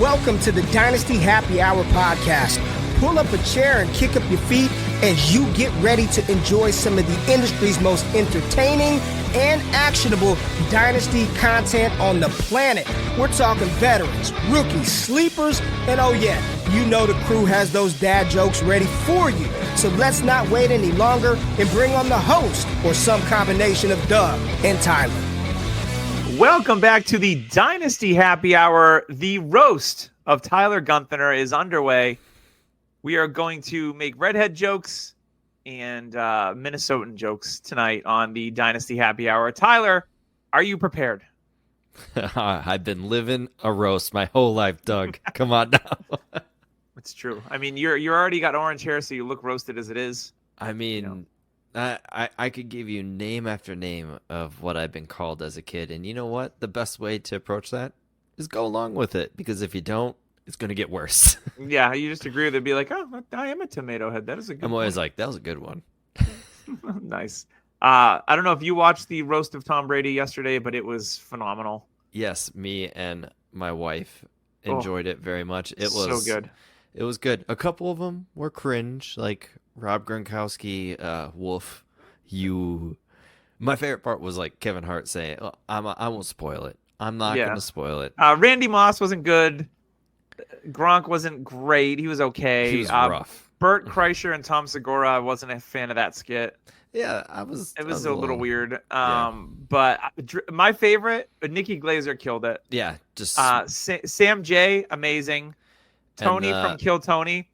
Welcome to the Dynasty Happy Hour podcast. Pull up a chair and kick up your feet as you get ready to enjoy some of the industry's most entertaining and actionable Dynasty content on the planet. We're talking veterans, rookies, sleepers, and oh yeah, you know the crew has those dad jokes ready for you. So let's not wait any longer and bring on the host or some combination of Doug and Tyler. Welcome back to the Dynasty Happy Hour. The roast of Tyler Gunther is underway. We are going to make redhead jokes and Minnesotan jokes tonight on the Dynasty Happy Hour. Tyler, are you prepared? I've been living a roast my whole life, Doug. Come on now. It's true. I mean, you're already got orange hair, so you look roasted as it is. I mean, I could give you name after name of what I've been called as a kid. And you know what? The best way to approach that is go along with it. Because if you don't, it's going to get worse. Yeah, you just agree with it. Be like, oh, I am a tomato head. That is a good one. I'm always like, that was a good one. Nice. I don't know if you watched the roast of Tom Brady yesterday, but it was phenomenal. Yes, me and my wife enjoyed it very much. It was so good. It was good. A couple of them were cringe, like Rob Gronkowski, Wolf, you. My favorite part was like Kevin Hart saying, oh, I won't spoil it. I'm not going to spoil it. Randy Moss wasn't good. Gronk wasn't great. He was okay. He was rough. Bert Kreischer and Tom Segura, I wasn't a fan of that skit. Yeah, It was a little weird. But my favorite, Nikki Glazer killed it. Yeah, just Sam J, amazing. Tony from Kill Tony,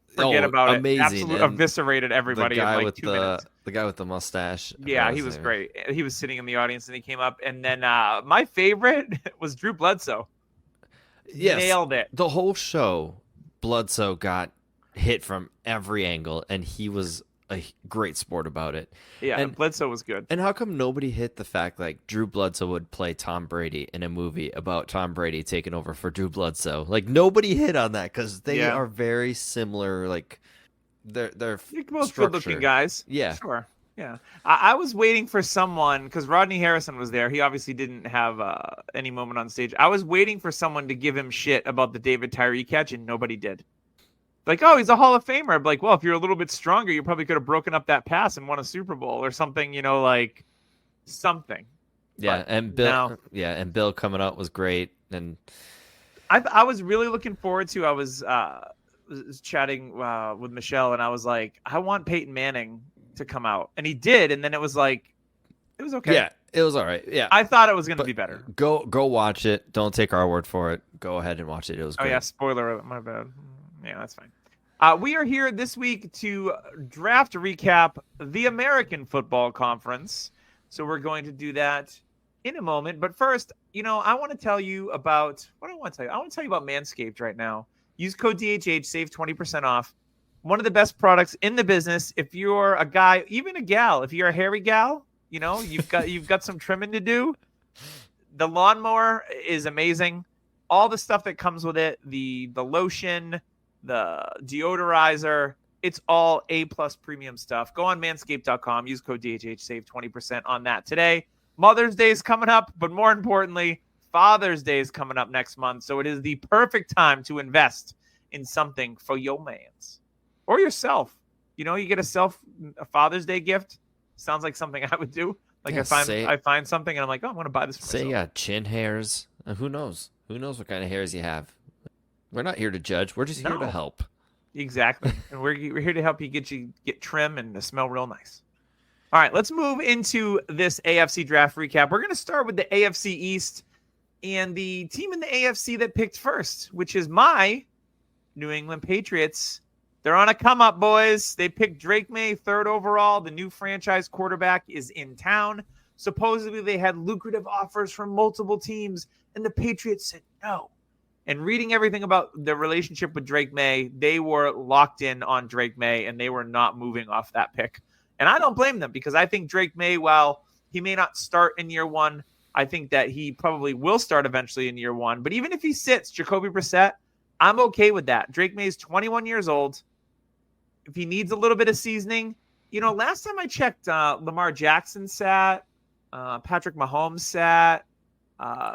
forget about amazing. it. Absolutely eviscerated everybody in like 2 minutes. The guy with the mustache. Yeah, he was great. He was sitting in the audience and he came up. And then my favorite was Drew Bledsoe. Yes, nailed it. The whole show, Bledsoe got hit from every angle, and he was a great sport about it. Yeah, and Bledsoe was good. And how come nobody hit the fact like Drew Bledsoe would play Tom Brady in a movie about Tom Brady taking over for Drew Bledsoe? Like nobody hit on that because they are very similar. Like they're both good-looking guys. Yeah, sure. Yeah, I was waiting for someone because Rodney Harrison was there. He obviously didn't have any moment on stage. I was waiting for someone to give him shit about the David Tyree catch, and nobody did. Like, oh, he's a Hall of Famer. I'm like, well, if you're a little bit stronger, you probably could have broken up that pass and won a Super Bowl or something. You know, like something. Yeah, but and Bill. And Bill coming out was great. And I was really looking forward to. I was chatting with Michelle, and I was like, I want Peyton Manning to come out, and he did, and then it was like, it was okay. Yeah, it was all right. Yeah, I thought it was going to be better. Go watch it. Don't take our word for it. Go ahead and watch it. It was great. Oh yeah, spoiler, my bad. Yeah, that's fine. We are here this week to draft recap the American Football Conference, so we're going to do that in a moment. But first, I want to tell you about what I want to tell you. I want to tell you about Manscaped right now. Use code DHH, save 20% off. One of the best products in the business. If you're a guy, even a gal, if you're a hairy gal, you've got some trimming to do. The lawnmower is amazing. All the stuff that comes with it, the lotion, the deodorizer, it's all A+ premium stuff. Go on manscaped.com, use code DHH, save 20% on that today. Mother's Day is coming up, but more importantly, Father's Day is coming up next month. So it is the perfect time to invest in something for your mans. Or yourself. You get a Father's Day gift. Sounds like something I would do. Like I find something and I'm like, oh, I'm going to buy this for myself. Say you got chin hairs. Who knows? Who knows what kind of hairs you have? We're not here to judge. We're just here to help. Exactly. And we're here to help you get trim and to smell real nice. All right, let's move into this AFC Draft recap. We're going to start with the AFC East and the team in the AFC that picked first, which is my New England Patriots. They're on a come-up, boys. They picked Drake May, 3rd overall. The new franchise quarterback is in town. Supposedly, they had lucrative offers from multiple teams, and the Patriots said no. And reading everything about the relationship with Drake May, they were locked in on Drake May, and they were not moving off that pick. And I don't blame them because I think Drake May, while he may not start in year one, I think that he probably will start eventually in year one. But even if he sits, Jacoby Brissett, I'm okay with that. Drake May is 21 years old. If he needs a little bit of seasoning, last time I checked, Lamar Jackson sat, Patrick Mahomes sat,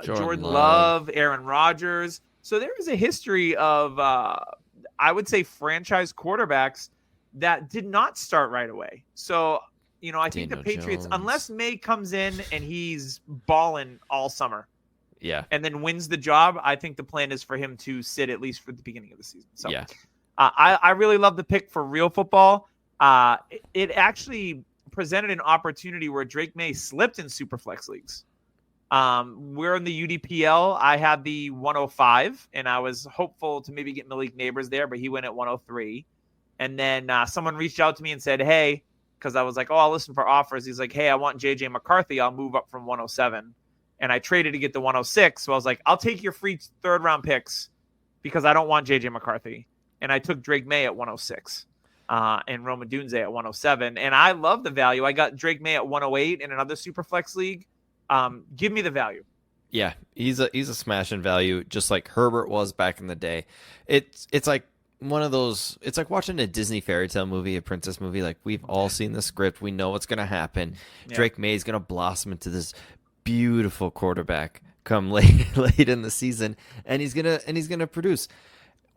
Jordan Love, Aaron Rodgers. So there is a history of, I would say, franchise quarterbacks that did not start right away. So, I think the Daniel Patriots, Jones. unless May comes in and he's balling all summer Yeah. and then wins the job, I think the plan is for him to sit at least for the beginning of the season. So Yeah. I really love the pick for real football. It actually presented an opportunity where Drake May slipped in Superflex leagues. We're in the UDPL. I had the 105, and I was hopeful to maybe get Malik Neighbors there, but he went at 103. And then someone reached out to me and said, hey, because I was like, I'll listen for offers. He's like, hey, I want JJ McCarthy. I'll move up from 107. And I traded to get the 106. So I was like, I'll take your free third-round picks because I don't want JJ McCarthy. And I took Drake May at 106 and Roma Dunze at 107. And I love the value. I got Drake May at 108 in another Superflex league. Give me the value. Yeah, he's a smashing value, just like Herbert was back in the day. It's like one of those. It's like watching a Disney fairy tale movie, a princess movie. Like we've all seen the script, we know what's gonna happen. Yeah. Drake May is gonna blossom into this beautiful quarterback come late in the season, and he's gonna produce.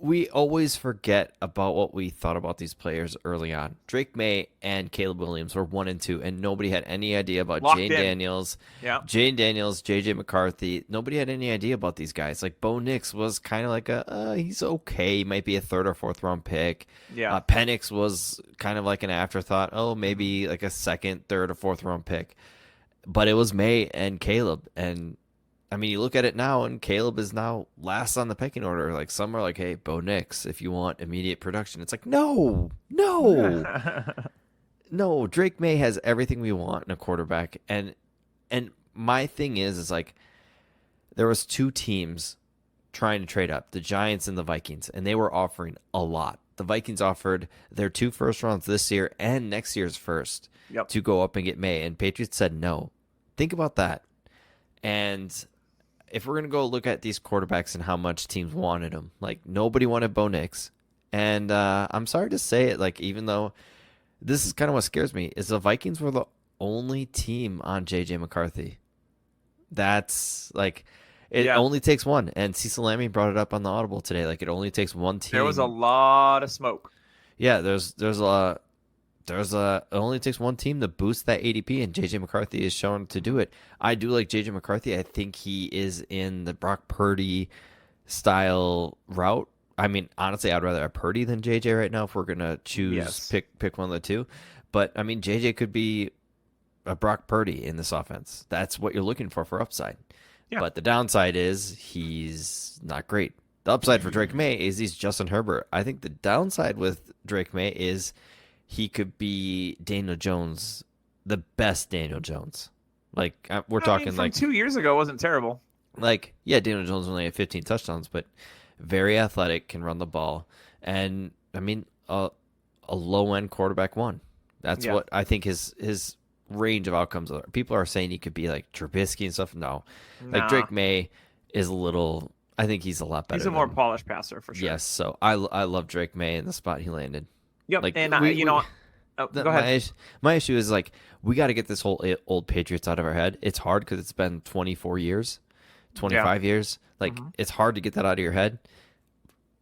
We always forget about what we thought about these players early on. Drake May and Caleb Williams were 1 and 2, and nobody had any idea about Jane Daniels, JJ McCarthy. Nobody had any idea about these guys. Like Bo Nix was kind of like he's okay. He might be a 3rd or 4th round pick. Yeah. Penix was kind of like an afterthought. Oh, maybe like a 2nd, 3rd, or 4th round pick. But it was May and Caleb, and I mean, you look at it now, and Caleb is now last on the pecking order. Like some are like, "Hey, Bo Nix, if you want immediate production," it's like, no. Drake May has everything we want in a quarterback, and my thing is like, there was 2 teams trying to trade up, the Giants and the Vikings, and they were offering a lot. The Vikings offered their 2 first rounds this year and next year's first to go up and get May, and Patriots said no. Think about that, and if we're going to go look at these quarterbacks and how much teams wanted them, like nobody wanted Bo Nix. And I'm sorry to say it, like even though this is kind of what scares me, is the Vikings were the only team on JJ McCarthy. That's like, it only takes one. And Cecil Lammy brought it up on the Audible today. Like it only takes one team. There was a lot of smoke. Yeah, it only takes one team to boost that ADP, and JJ McCarthy is shown to do it. I do like JJ McCarthy. I think he is in the Brock Purdy style route. I mean, honestly, I'd rather have Purdy than JJ right now if we're gonna choose pick one of the two. But I mean, JJ could be a Brock Purdy in this offense. That's what you're looking for upside. Yeah. But the downside is he's not great. The upside for Drake May is he's Justin Herbert. I think the downside with Drake May is he could be Daniel Jones, the best Daniel Jones. Like we're talking like 2 years ago wasn't terrible. Like, yeah, Daniel Jones only had 15 touchdowns, but very athletic, can run the ball. And I mean, a low-end quarterback 1. That's what I think his range of outcomes are. People are saying he could be like Trubisky and stuff. No. Like Drake May is a little, I think he's a lot better. He's a more polished passer for sure. Yes, so I love Drake May in the spot he landed. Yep, like, and go ahead. My issue is like we got to get this whole old Patriots out of our head. It's hard because it's been 24 years, 25 years. Like it's hard to get that out of your head.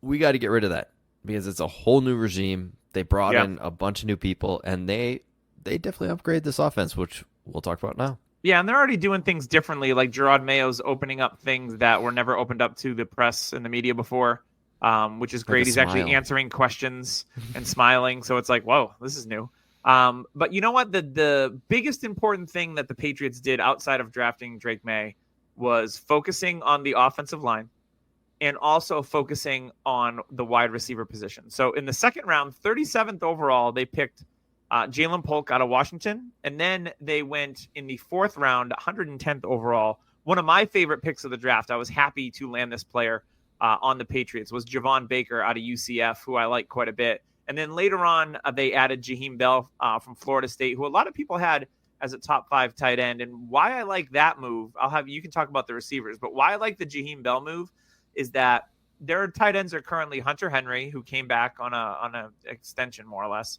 We got to get rid of that because it's a whole new regime. They brought in a bunch of new people, and they definitely upgrade this offense, which we'll talk about now. Yeah, and they're already doing things differently. Like Gerard Mayo's opening up things that were never opened up to the press and the media before. Which is great. He's actually answering questions and smiling. So it's like, whoa, this is new. But you know what? The biggest important thing that the Patriots did outside of drafting Drake May was focusing on the offensive line and also focusing on the wide receiver position. So in the 2nd round, 37th overall, they picked Jalen Polk out of Washington. And then they went in the 4th round, 110th overall. One of my favorite picks of the draft. I was happy to land this player on the Patriots was Javon Baker out of UCF, who I like quite a bit. And then later on, they added Jaheim Bell from Florida State, who a lot of people had as a top 5 tight end. And why I like that move, you can talk about the receivers, but why I like the Jaheim Bell move is that their tight ends are currently Hunter Henry, who came back on a extension more or less.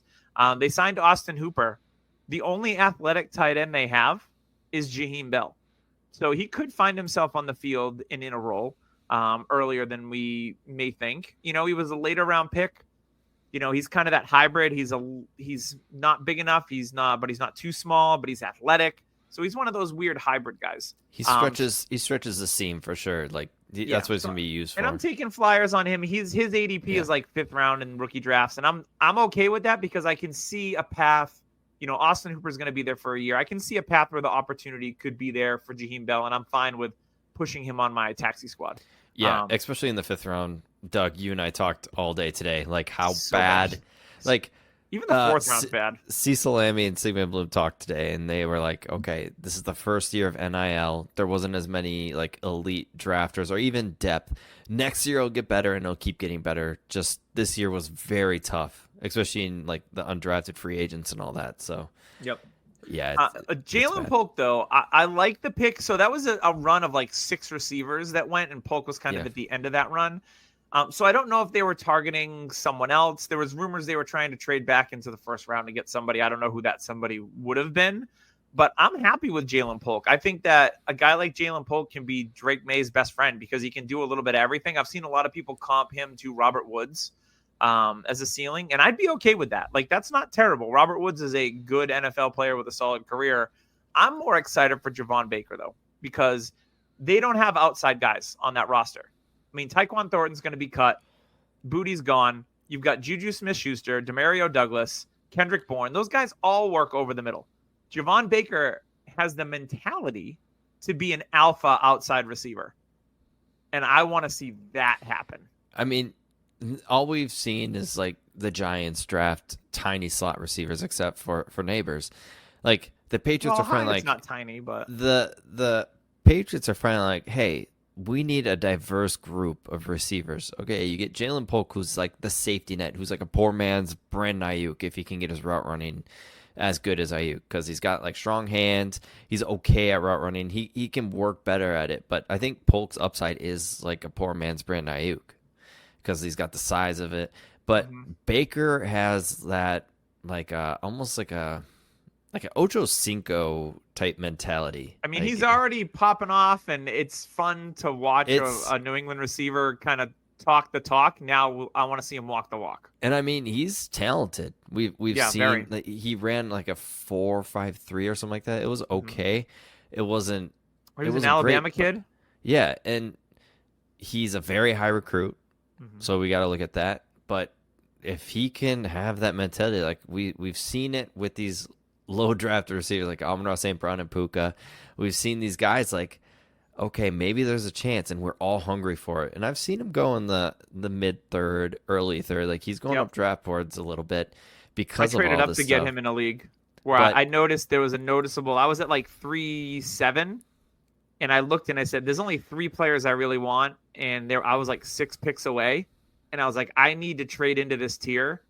They signed Austin Hooper. The only athletic tight end they have is Jaheim Bell. So he could find himself on the field and in a role. earlier than we may think. He was a later round pick. He's kind of that hybrid. He's not big enough. But he's not too small, but he's athletic. So he's one of those weird hybrid guys. He stretches the seam for sure. Like that's what he's going to be used for. And I'm taking flyers on him. His ADP is like 5th round in rookie drafts. And I'm okay with that because I can see a path. Austin Hooper is going to be there for a year. I can see a path where the opportunity could be there for Jaheim Bell, and I'm fine with pushing him on my taxi squad. Yeah, especially in the 5th round. Doug, you and I talked all day today, like how so bad, bad. Like even the 4th round's bad. Cecil Lammey and Sigmund Bloom talked today, and they were like, okay, this is the first year of NIL. There wasn't as many like elite drafters or even depth. Next year it'll get better, and it'll keep getting better. Just this year was very tough, especially in like the undrafted free agents and all that. So, yep. Yeah. Jalen Polk, though, I like the pick. So that was a run of like 6 receivers that went, and Polk was kind of at the end of that run. So I don't know if they were targeting someone else. There was rumors they were trying to trade back into the 1st round to get somebody. I don't know who that somebody would have been, but I'm happy with Jalen Polk. I think that a guy like Jalen Polk can be Drake May's best friend because he can do a little bit of everything. I've seen a lot of people comp him to Robert Woods as a ceiling, and I'd be okay with that. Like, that's not terrible. Robert Woods is a good NFL player with a solid career. I'm more excited for Javon Baker, though, because they don't have outside guys on that roster. I mean, Tyquan Thornton's going to be cut. Booty's gone. You've got Juju Smith-Schuster, Demario Douglas, Kendrick Bourne. Those guys all work over the middle. Javon Baker has the mentality to be an alpha outside receiver, and I want to see that happen. I mean, all we've seen is like the Giants draft tiny slot receivers, except for Neighbors. Like the Patriots are finally like not tiny, but the Patriots are finally like, hey, we need a diverse group of receivers. Okay, you get Jalen Polk, who's like the safety net, who's like a poor man's Brandon Ayuk if he can get his route running as good as Ayuk, because he's got like strong hands. He's okay at route running. He can work better at it. But I think Polk's upside is like a poor man's Brandon Ayuk because he's got the size of it. But Baker has that like almost like an Ocho Cinco type mentality. I mean, like, he's already popping off, and it's fun to watch a New England receiver kind of talk the talk. Now I want to see him walk the walk. And I mean, he's talented. We've seen like, he ran like a 4.53 or something like that. It was okay. It wasn't. He was an Alabama kid. Yeah, and he's a very high recruit, so we got to look at that. But if he can have that mentality, like we've seen it with these low draft receivers like Amon-Ra St. Brown and Puka. We've seen these guys like, okay, maybe there's a chance, and we're all hungry for it. And I've seen him go in the mid-third, early third. Like, he's going up draft boards a little bit because of all this stuff. I traded up to get him in a league where I noticed there was a noticeable – I was at like 3-7, and I looked and I said, there's only 3 players I really want, and I was like 6 picks away. And I was like, I need to trade into this tier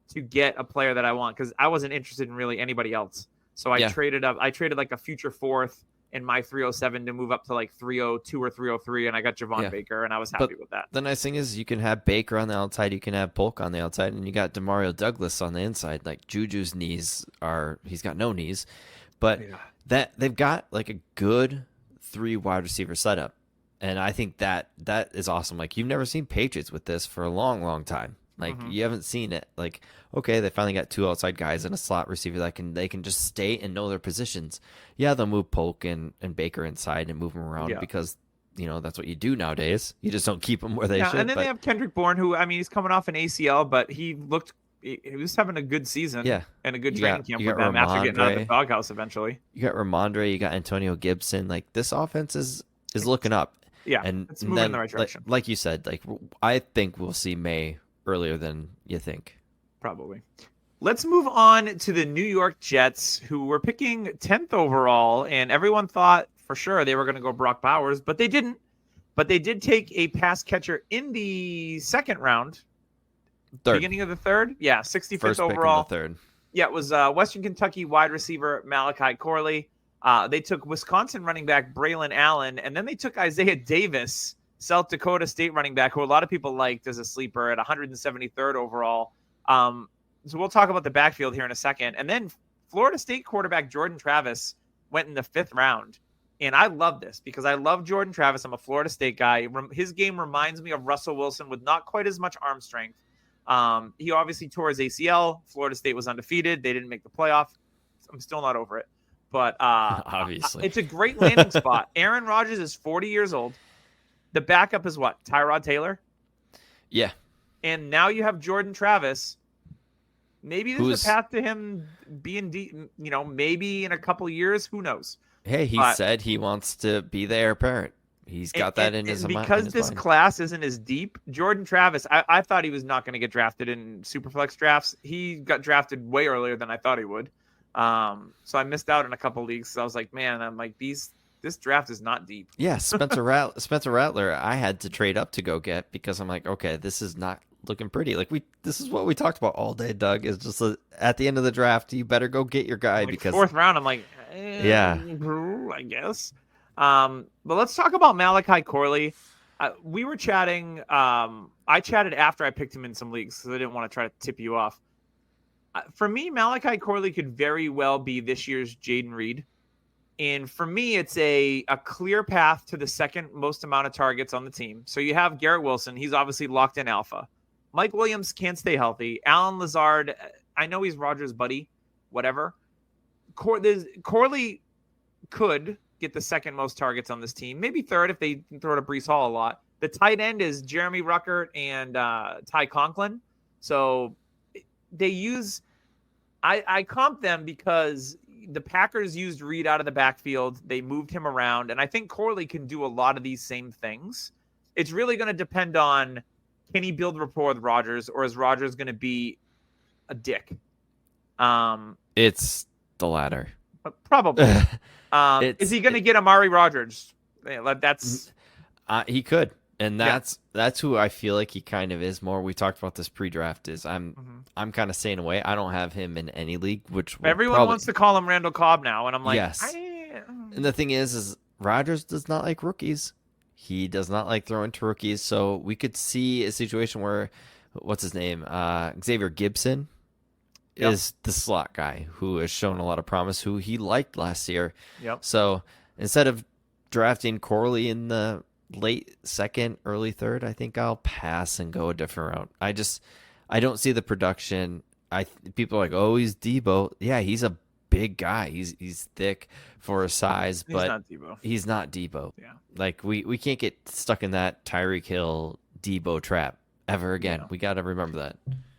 to get a player that I want, because I wasn't interested in really anybody else. So I traded up. I traded like a future 4th in my 307 to move up to like 302 or 303, and I got Javon Baker, and I was happy with that. The nice thing is you can have Baker on the outside, you can have Polk on the outside, and you got Demario Douglas on the inside. Like Juju's knees he's got no knees, but that they've got like a good 3 wide receiver setup, and I think that is awesome. Like, you've never seen Patriots with this for a long, long time. Like, you haven't seen it. Like, okay, they finally got 2 outside guys and a slot receiver that they can just stay and know their positions. Yeah, they'll move Polk and Baker inside and move them around because, that's what you do nowadays. You just don't keep them where they should. And then they have Kendrick Bourne, who, I mean, he's coming off an ACL, but he was having a good season and a good training camp with them after getting out of the doghouse eventually. You got Ramondre, you got Antonio Gibson. Like, this offense is looking up. Yeah, and it's moving in the right direction. Like you said, like, I think we'll see May earlier than you think. Probably. Let's move on to the New York Jets, who were picking 10th overall, and everyone thought for sure they were going to go Brock Bowers, but they didn't. But they did take a pass catcher in the 2nd round. Beginning of the 3rd? Yeah, 65th First overall. Pick in the 3rd. Yeah, it was Western Kentucky wide receiver Malachi Corley. They took Wisconsin running back Braylon Allen, and then they took Isaiah Davis, South Dakota State running back, who a lot of people liked as a sleeper at 173rd overall. So we'll talk about the backfield here in a second. And then Florida State quarterback Jordan Travis went in the 5th round. And I love this because I love Jordan Travis. I'm a Florida State guy. His game reminds me of Russell Wilson with not quite as much arm strength. He obviously tore his ACL. Florida State was undefeated. They didn't make the playoff. I'm still not over it. But obviously, it's a great landing spot. Aaron Rodgers is 40 years old. The backup is what? Tyrod Taylor? Yeah. And now you have Jordan Travis. Maybe there's a path to him being, maybe in a couple of years. Who knows? Hey, he said he wants to be the heir apparent. He's got that in his mind. Because this class isn't as deep, Jordan Travis, I thought he was not going to get drafted in Superflex drafts. He got drafted way earlier than I thought he would. So I missed out in a couple leagues. So I was like, man, this draft is not deep. Yeah, Spencer Rattler, I had to trade up to go get because I'm like, okay, this is not looking pretty. Like this is what we talked about all day, Doug. Is just at the end of the draft, you better go get your guy because fourth round. I'm like, yeah, I guess. But let's talk about Malachi Corley. We were chatting. I chatted after I picked him in some leagues because I didn't want to try to tip you off. For me, Malachi Corley could very well be this year's Jaden Reed. And for me, it's a clear path to the second most amount of targets on the team. So you have Garrett Wilson. He's obviously locked in alpha. Mike Williams can't stay healthy. Alan Lazard, I know he's Rodgers' buddy, whatever. Corley could get the second most targets on this team, maybe third if they throw to Breece Hall a lot. The tight end is Jeremy Ruckert and Ty Conklin. So they use I comp them because the Packers used Reed out of the backfield. They moved him around, and I think Corley can do a lot of these same things. It's really going to depend on, can he build rapport with Rodgers, or is Rodgers going to be a dick? It's the latter. Probably. Is he going to get Amari Rodgers? That's he could. And that's who I feel like he kind of is more. We talked about this pre-draft. I'm kind of staying away. I don't have him in any league, which everyone wants to call him Randall Cobb now, and I'm like, yes. And the thing is Rodgers does not like rookies. He does not like throwing to rookies. So we could see a situation where, what's his name, Xavier Gibson is the slot guy who has shown a lot of promise, who he liked last year. Yep. So instead of drafting Corley in the late second, early third, I think I'll pass and go a different route. I don't see the production. People are like, oh, he's Debo. Yeah, he's a big guy. He's thick for his size, but he's not Debo. Yeah. Like we can't get stuck in that Tyreek Hill Debo trap ever again. Yeah. We got to remember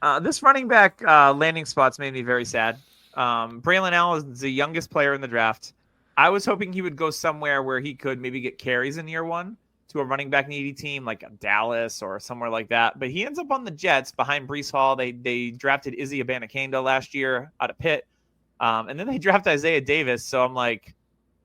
that. This running back landing spots made me very sad. Braylon Allen is the youngest player in the draft. I was hoping he would go somewhere where he could maybe get carries in year one to a running back needy team like Dallas or somewhere like that. But he ends up on the Jets behind Breece Hall. They drafted Izzy Abanikanda last year out of Pitt. And then they draft Isaiah Davis. So I'm like,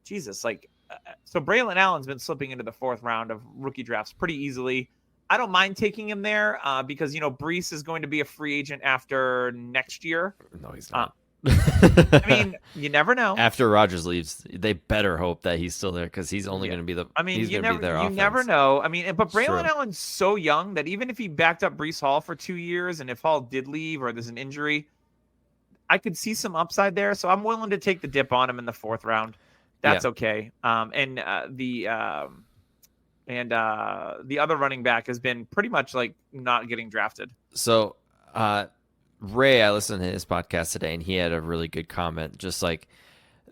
Jesus, so Braylon Allen's been slipping into the fourth round of rookie drafts pretty easily. I don't mind taking him there because, Breece is going to be a free agent after next year. No, he's not. I mean, you never know. After Rodgers leaves, they better hope that he's still there because he's only going to be the. I mean, you never know. I mean, but Braylon Allen's so young that even if he backed up Breece Hall for 2 years, and if Hall did leave or there's an injury, I could see some upside there. So I'm willing to take the dip on him in the fourth round. That's okay. And the other running back has been pretty much like not getting drafted. So, Ray, I listened to his podcast today, and he had a really good comment. Just like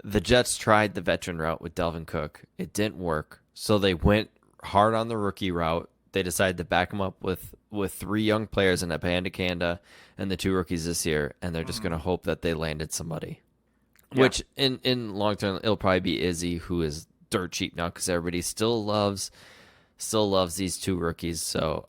the Jets tried the veteran route with Delvin Cook. It didn't work. So they went hard on the rookie route. They decided to back him up with 3 young players in Abanikanda and the 2 rookies this year, and they're just going to hope that they landed somebody. Yeah. Which in long term, it'll probably be Izzy, who is dirt cheap now because everybody still loves these 2 rookies. So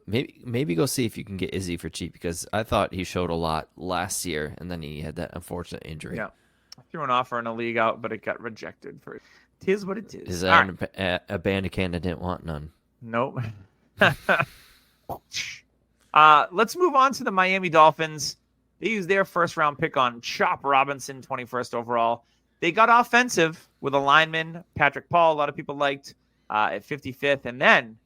maybe go see if you can get Izzy for cheap because I thought he showed a lot last year, and then he had that unfortunate injury. Yeah, I threw an offer in a league out, but it got rejected. Tis what it is. His Abanikanda didn't want none. Nope. Let's move on to the Miami Dolphins. They used their first round pick on Chop Robinson, 21st overall. They got offensive with a lineman, Patrick Paul, a lot of people liked, at 55th. And then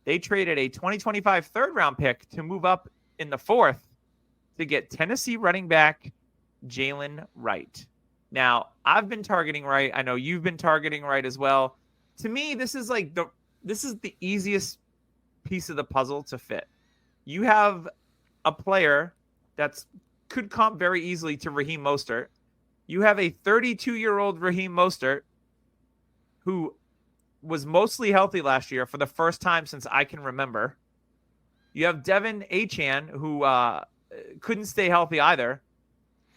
they traded a 2025 third round pick to move up in the 4th to get Tennessee running back Jalen Wright. Now, I've been targeting right. I know you've been targeting right as well. To me, this is the easiest piece of the puzzle to fit. You have a player that's could comp very easily to Raheem Mostert. You have a 32-year-old Raheem Mostert who was mostly healthy last year for the first time since I can remember. You have Devin Achane, who couldn't stay healthy either.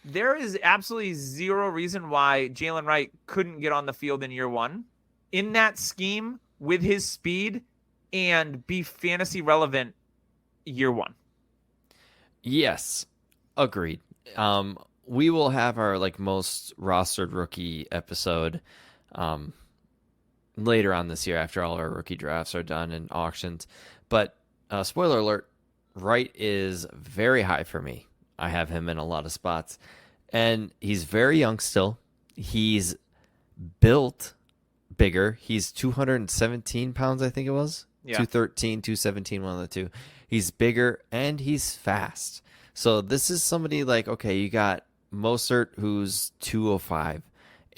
There is absolutely zero reason why Jalen Wright couldn't get on the field in year one in that scheme with his speed and be fantasy relevant year one. Yes, agreed. We will have our most rostered rookie episode later on this year after all our rookie drafts are done and auctions. But spoiler alert, Wright is very high for me. I have him in a lot of spots. And he's very young still. He's built bigger. He's 217 pounds, I think it was. Yeah. 213, 217, one of the two. He's bigger and he's fast. So this is somebody okay, you got Mostert who's 205,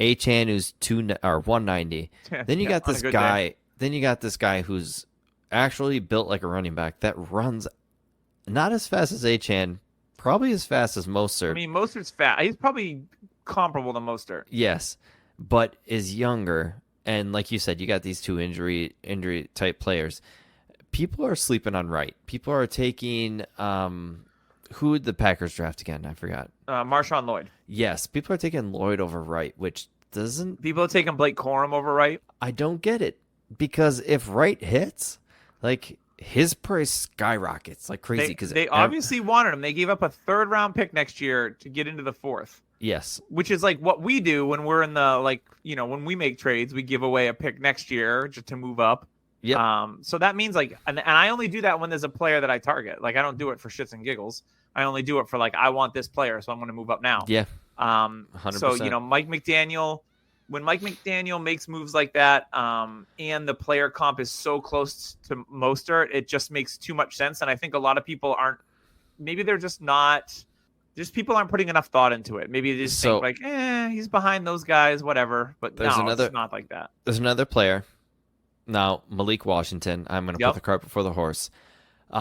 Achane who's 190. Then you got this guy. Day. Then you got this guy who's actually built like a running back that runs not as fast as Achane, probably as fast as Mostert. I mean, Mostert's fast. He's probably comparable to Mostert. Yes, but is younger. And like you said, you got these two injury type players. People are sleeping on Wright. People are taking who would the Packers draft again? I forgot. Marshawn Lloyd. Yes, people are taking Lloyd over Wright, which doesn't. People are taking Blake Corum over Wright. I don't get it, because if Wright hits, his price skyrockets like crazy. Because they obviously wanted him. They gave up a 3rd round pick next year to get into the 4th. Yes, which is what we do when we're in the when we make trades, we give away a pick next year just to move up. Yeah. So that means and I only do that when there's a player that I target. I don't do it for shits and giggles. I only do it for I want this player, so I'm going to move up now. Yeah. 100%. So Mike McDaniel, when Mike McDaniel makes moves like that, and the player comp is so close to Mostert, it just makes too much sense. And I think a lot of people aren't. Maybe they're just not. Just people aren't putting enough thought into it. Maybe they just think he's behind those guys, whatever. But it's not like that. There's another player. Now, Malik Washington, I'm going to put the cart before the horse.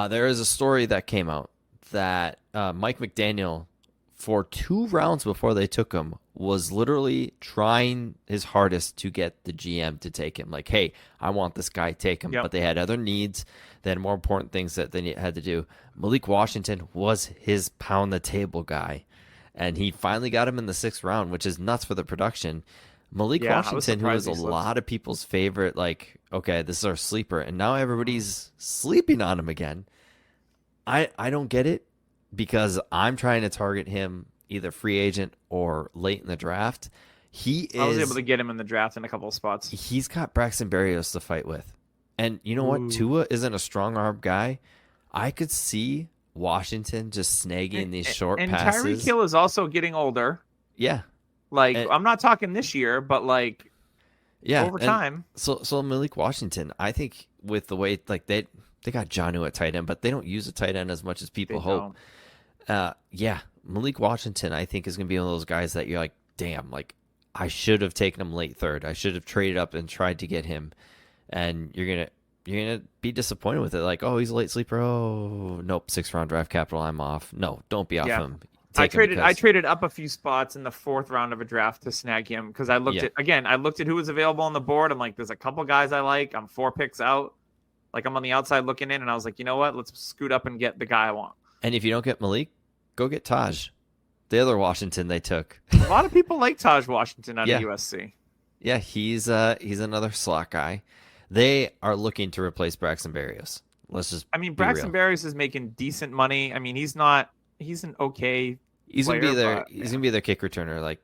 There is a story that came out that Mike McDaniel, for 2 rounds before they took him, was literally trying his hardest to get the GM to take him. Hey, I want this guy, take him. Yep. But they had other needs. They had more important things that they had to do. Malik Washington was his pound-the-table guy. And he finally got him in the 6th round, which is nuts for the production. Malik Washington, who was a lot of people's favorite, okay, this is our sleeper. And now everybody's sleeping on him again. I don't get it, because I'm trying to target him either free agent or late in the draft. I was able to get him in the draft in a couple of spots. He's got Braxton Berrios to fight with. And you know what? Tua isn't a strong arm guy. I could see Washington just snagging these short passes. And Tyreek Hill is also getting older. Yeah. I'm not talking this year, but over time. So Malik Washington, I think with the way they got Jonnu at tight end, but they don't use a tight end as much as people hope. Malik Washington, I think, is going to be one of those guys that you're damn, I should have taken him late 3rd. I should have traded up and tried to get him. And you're gonna be disappointed with it. Oh, he's a late sleeper. Oh, nope, 6th round draft capital. I'm off. No, don't be off him. I traded up a few spots in the 4th round of a draft to snag him, because I looked at who was available on the board. I'm there's a couple guys I like. I'm 4 picks out. I'm on the outside looking in, and I was you know what? Let's scoot up and get the guy I want. And if you don't get Malik, go get Taj, the other Washington they took. A lot of people like Taj Washington out of USC. Yeah, he's another slot guy. They are looking to replace Braxton Berrios. Braxton Berrios is making decent money. He's an okay. He's gonna be there. He's gonna be their kick returner.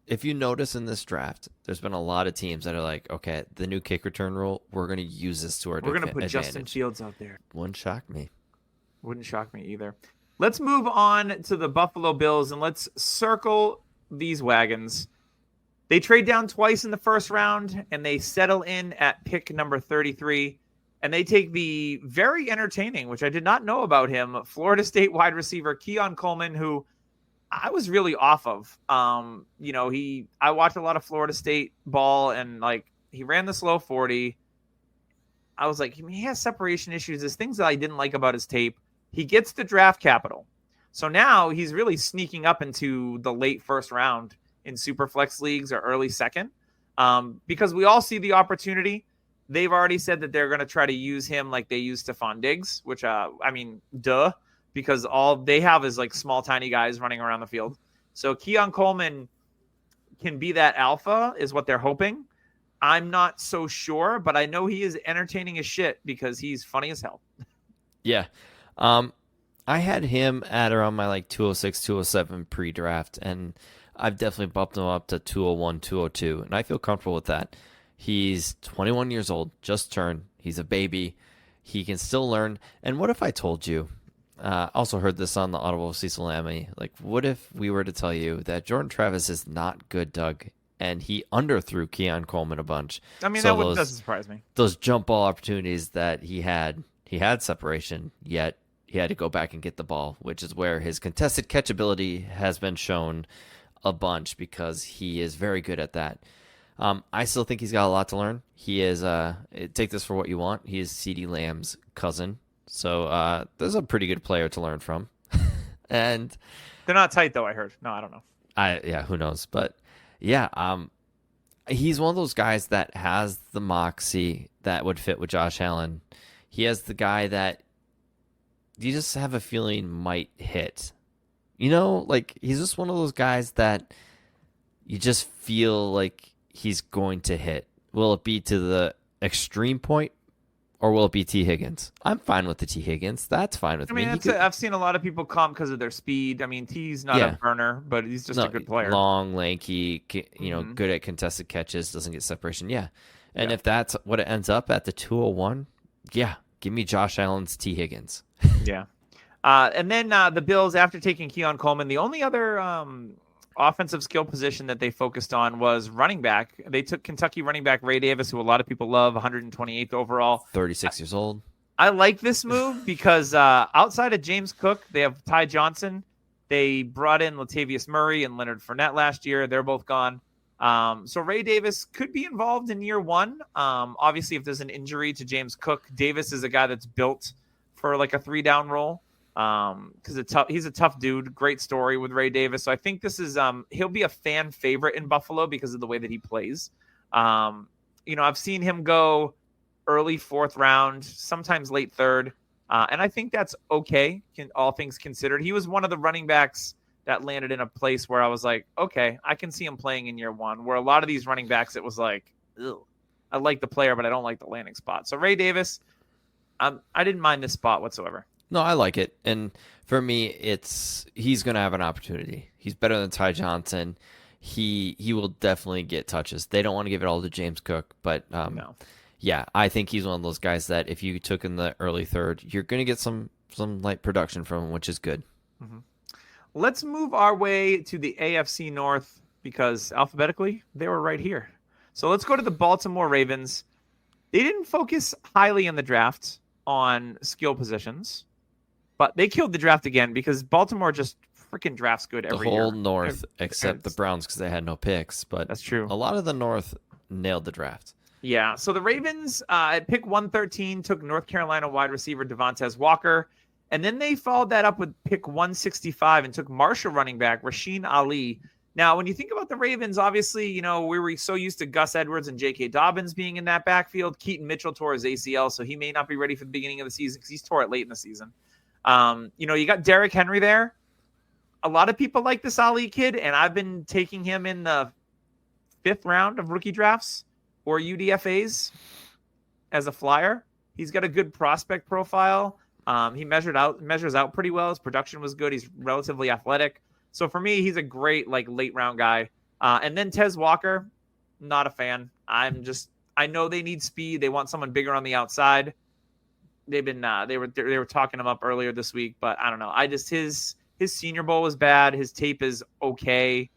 If you notice in this draft, there's been a lot of teams that are okay, the new kick return rule, we're gonna use this to our advantage. We're gonna put Justin Fields out there. Wouldn't shock me. Wouldn't shock me either. Let's move on to the Buffalo Bills, and let's circle these wagons. They trade down twice in the 1st round, and they settle in at pick number 33. And they take the very entertaining, which I did not know about him, Florida State wide receiver Keon Coleman, who I was really off of. I watched a lot of Florida State ball, and like he ran the slow 40. I was like, he has separation issues. There's things that I didn't like about his tape. He gets the draft capital. So now he's really sneaking up into the late first round in super flex leagues or early second, because we all see the opportunity. They've already said that they're going to try to use him like they used Stephon Diggs, which, duh, because all they have is like small, tiny guys running around the field. So Keon Coleman can be that alpha is what they're hoping. I'm not so sure, but I know he is entertaining as shit because he's funny as hell. Yeah. I had him at around my like 206, 207 pre-draft, and I've definitely bumped him up to 201, 202, and I feel comfortable with that. He's 21 years old, just turned. He's a baby. He can still learn. And what if I told you, also heard this on the Audible of Cecil Lammy, like what if we were to tell you that Jordan Travis is not good, Doug, and he underthrew Keon Coleman a bunch? I mean, so doesn't surprise me. Those jump ball opportunities that he had separation, yet he had to go back and get the ball, which is where his contested catch ability has been shown a bunch because he is very good at that. I still think he's got a lot to learn. He is, take this for what you want, he is CeeDee Lamb's cousin. So there's a pretty good player to learn from. And they're not tight, though, I heard. No, I don't know. Who knows? But yeah, he's one of those guys that has the moxie that would fit with Josh Allen. He has the guy that you just have a feeling might hit. Like he's just one of those guys that you just feel like he's going to hit. Will it be to the extreme point, or will it be T. Higgins? I'm fine with the T. Higgins. That's fine with me. I've seen a lot of people comp because of their speed. I mean, T's not a burner, but he's just a good player. Long, lanky, good at contested catches, doesn't get separation. Yeah. And if that's what it ends up at the 201, yeah, give me Josh Allen's T. Higgins. Yeah. And then the Bills, after taking Keon Coleman, the only other offensive skill position that they focused on was running back. They took Kentucky running back Ray Davis, who a lot of people love, 128th overall. 36 years old. I like this move because outside of James Cook, they have Ty Johnson. They brought in Latavius Murray and Leonard Fournette last year. They're both gone. So Ray Davis could be involved in year one. Obviously, if there's an injury to James Cook, Davis is a guy that's built for like a 3-down role. Because he's a tough dude. Great story with Ray Davis. So I think this is he'll be a fan favorite in Buffalo because of the way that he plays. I've seen him go early 4th round, sometimes late 3rd, and I think that's okay. All things considered, he was one of the running backs that landed in a place where I was like, okay, I can see him playing in year one. Where a lot of these running backs, it was like, ugh, I like the player, but I don't like the landing spot. So Ray Davis, I didn't mind this spot whatsoever. No, I like it. And for me, he's going to have an opportunity. He's better than Ty Johnson. He will definitely get touches. They don't want to give it all to James Cook, but no. Yeah, I think he's one of those guys that if you took in the early 3rd, you're going to get some light production from him, which is good. Mm-hmm. Let's move our way to the AFC North because alphabetically they were right here. So let's go to the Baltimore Ravens. They didn't focus highly in the draft on skill positions. But they killed the draft again because Baltimore just freaking drafts good every year. The whole North, except the Browns because they had no picks. But that's true. A lot of the North nailed the draft. Yeah. So the Ravens at pick 113 took North Carolina wide receiver Devontae Walker. And then they followed that up with pick 165 and took Marshall running back Rasheen Ali. Now, when you think about the Ravens, obviously, we were so used to Gus Edwards and J.K. Dobbins being in that backfield. Keaton Mitchell tore his ACL, so he may not be ready for the beginning of the season because he's tore it late in the season. You got Derrick Henry there. A lot of people like this Ali kid, and I've been taking him in the 5th round of rookie drafts or UDFAs as a flyer. He's got a good prospect profile. He measures out pretty well. His production was good. He's relatively athletic. So for me, he's a great late round guy. And then Tez Walker, not a fan. I know they need speed. They want someone bigger on the outside. They've been they were talking him up earlier this week, but I don't know. His Senior Bowl was bad. His tape is okay.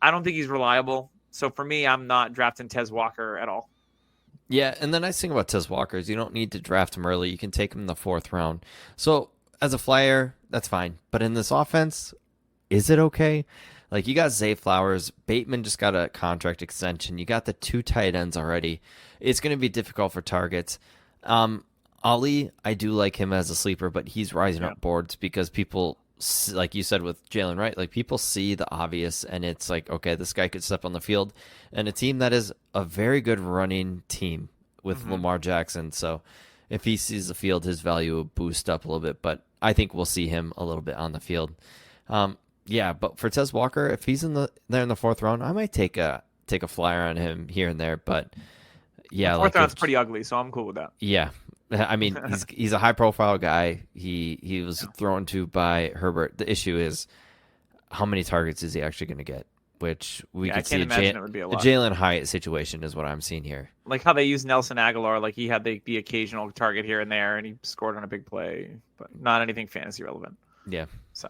I don't think he's reliable. So for me, I'm not drafting Tez Walker at all. Yeah, and the nice thing about Tez Walker is you don't need to draft him early. You can take him in the 4th round. So as a flyer, that's fine. But in this offense, is it okay? Like, you got Zay Flowers. Bateman just got a contract extension. You got the 2 tight ends already. It's going to be difficult for targets. Ali, I do like him as a sleeper, but he's rising up boards because people, like you said with Jalen Wright, like, people see the obvious, and it's like, okay, this guy could step on the field. And a team that is a very good running team with Lamar Jackson. So if he sees the field, his value will boost up a little bit. But I think we'll see him a little bit on the field. But for Tez Walker, if he's there in the 4th round, I might take a flyer on him here and there. But yeah, the 4th round's pretty ugly, so I'm cool with that. Yeah, I mean, he's a high profile guy. He was thrown to by Herbert. The issue is, how many targets is he actually going to get? Which we could see a Jalen Hyatt situation is what I'm seeing here. Like how they use Nelson Aguilar, like he had the occasional target here and there, and he scored on a big play, but not anything fantasy relevant. Yeah. So,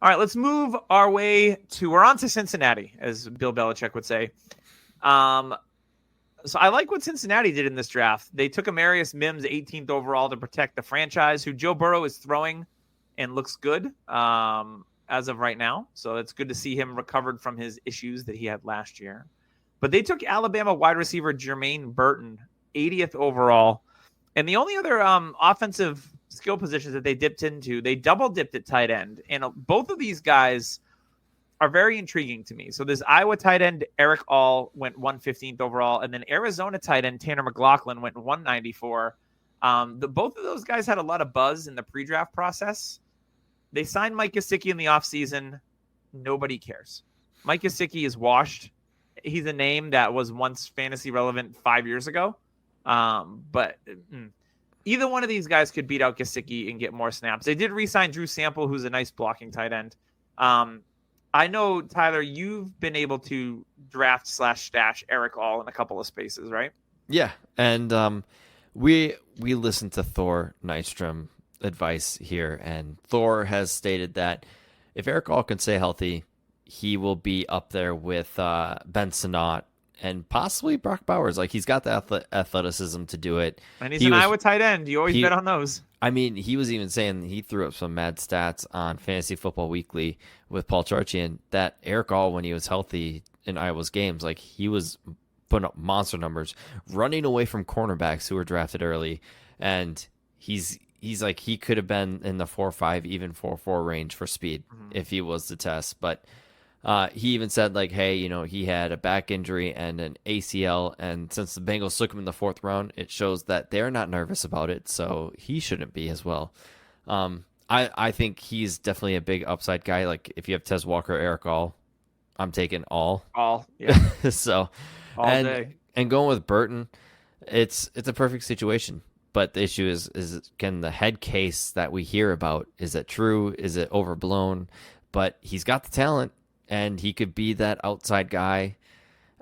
all right, let's move our way we're on to Cincinnati, as Bill Belichick would say. So I like what Cincinnati did in this draft. They took Amarius Mims 18th overall to protect the franchise, who Joe Burrow is throwing and looks good as of right now. So it's good to see him recovered from his issues that he had last year. But they took Alabama wide receiver Jermaine Burton 80th overall. And the only other offensive skill positions that they dipped into, they double dipped at tight end. And both of these guys are very intriguing to me. So this Iowa tight end, Eric All, went 115th overall. And then Arizona tight end, Tanner McLaughlin, went 194. Both of those guys had a lot of buzz in the pre-draft process. They signed Mike Gesicki in the offseason. Nobody cares. Mike Gesicki is washed. He's a name that was once fantasy relevant 5 years ago. But either one of these guys could beat out Gesicki and get more snaps. They did re-sign Drew Sample, who's a nice blocking tight end. I know, Tyler, you've been able to draft/stash Eric All in a couple of spaces, right? Yeah, and we listened to Thor Nystrom advice here, and Thor has stated that if Eric All can stay healthy, he will be up there with Ben Sinnott and possibly Brock Bowers. Like, he's got the athleticism to do it. And he's an Iowa tight end. You always bet on those. I mean, he was even saying he threw up some mad stats on Fantasy Football Weekly with Paul Charchian that Eric All, when he was healthy in Iowa's games, like, he was putting up monster numbers, running away from cornerbacks who were drafted early. And he's like, he could have been in the 4.5, even 4.4 range for speed if he was to test. But he even said, like, hey, he had a back injury and an ACL, and since the Bengals took him in the 4th round, it shows that they're not nervous about it, so he shouldn't be as well. I think he's definitely a big upside guy. Like, if you have Tez Walker, Eric All, I'm taking All. All, yeah. So, all day. And going with Burton, it's a perfect situation. But the issue is can the head case that we hear about, is it true? Is it overblown? But he's got the talent. And he could be that outside guy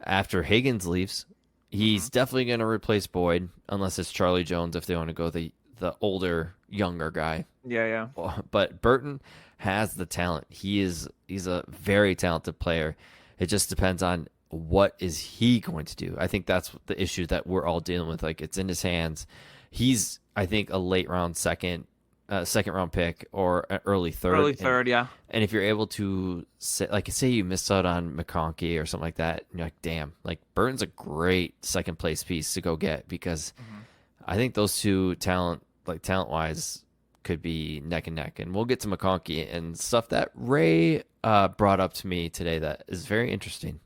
after Higgins leaves. He's definitely going to replace Boyd, unless it's Charlie Jones if they want to go the older, younger guy. Yeah. But Burton has the talent. He's a very talented player. It just depends on what is he going to do. I think that's the issue that we're all dealing with. Like, it's in his hands. He's, I think, a late round second round pick or an early third. Yeah. And if you're able to say you missed out on McConkey or something like that, and you're like, damn, like, Burton's a great second place piece to go get, because I think those two talent wise could be neck and neck. And we'll get to McConkey and stuff that Ray brought up to me today that is very interesting.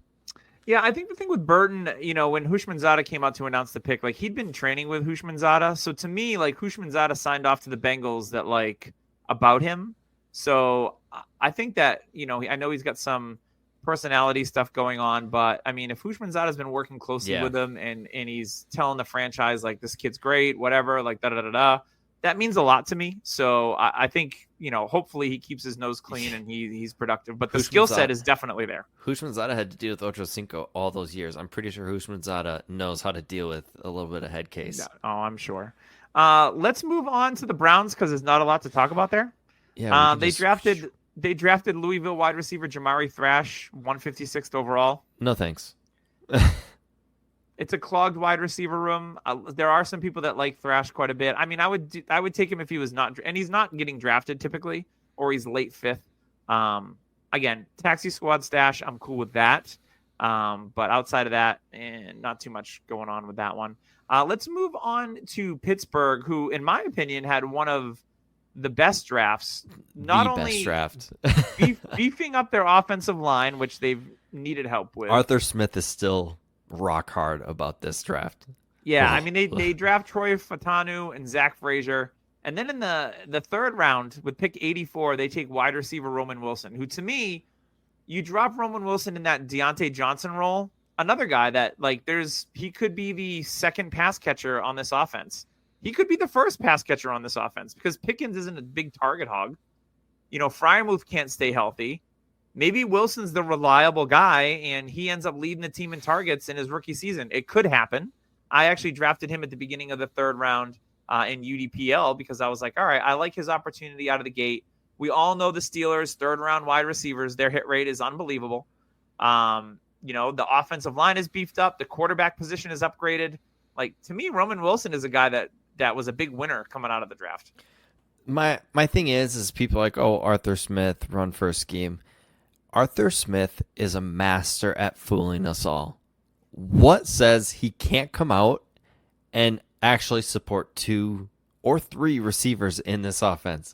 Yeah, I think the thing with Burton, when Houshmandzadeh came out to announce the pick, like, he'd been training with Houshmandzadeh. So to me, like, Houshmandzadeh signed off to the Bengals that, like, about him. So I think that, I know he's got some personality stuff going on, but I mean, if Houshmandzadeh's been working closely with him and he's telling the franchise, like, this kid's great, whatever, like, da-da-da-da, that means a lot to me. So I think, hopefully he keeps his nose clean and he's productive. But the skill set is definitely there. Houshmandzadeh had to deal with Ocho Cinco all those years. I'm pretty sure Houshmandzadeh knows how to deal with a little bit of head case. Yeah. Oh, I'm sure. Let's move on to the Browns, because there's not a lot to talk about there. Yeah, they drafted Louisville wide receiver Jamari Thrash, 156th overall. No thanks. It's a clogged wide receiver room. There are some people that like Thrash quite a bit. I mean, I would take him if he was not, and he's not getting drafted typically, or he's late 5th. again, taxi squad stash, I'm cool with that. But outside of that, not too much going on with that one. Let's move on to Pittsburgh, who, in my opinion, had one of the best drafts. Not the only best draft. beefing up their offensive line, which they've needed help with. Arthur Smith is still rock hard about this draft. Yeah, I mean, they draft Troy Fatanu and Zach Frazier. And then in the third round, with pick 84, they take wide receiver Roman Wilson, who, to me, you drop Roman Wilson in that Deontay Johnson role, another guy that, he could be the second pass catcher on this offense. He could be the first pass catcher on this offense because Pickens isn't a big target hog. Freiermuth can't stay healthy. Maybe Wilson's the reliable guy, and he ends up leading the team in targets in his rookie season. It could happen. I actually drafted him at the beginning of the third round in UDPL because I was like, all right, I like his opportunity out of the gate. We all know the Steelers' third-round wide receivers. Their hit rate is unbelievable. The offensive line is beefed up. The quarterback position is upgraded. To me, Roman Wilson is a guy that was a big winner coming out of the draft. My thing is people are like, oh, Arthur Smith, run first scheme. Arthur Smith is a master at fooling us all. What says he can't come out and actually support 2 or 3 receivers in this offense?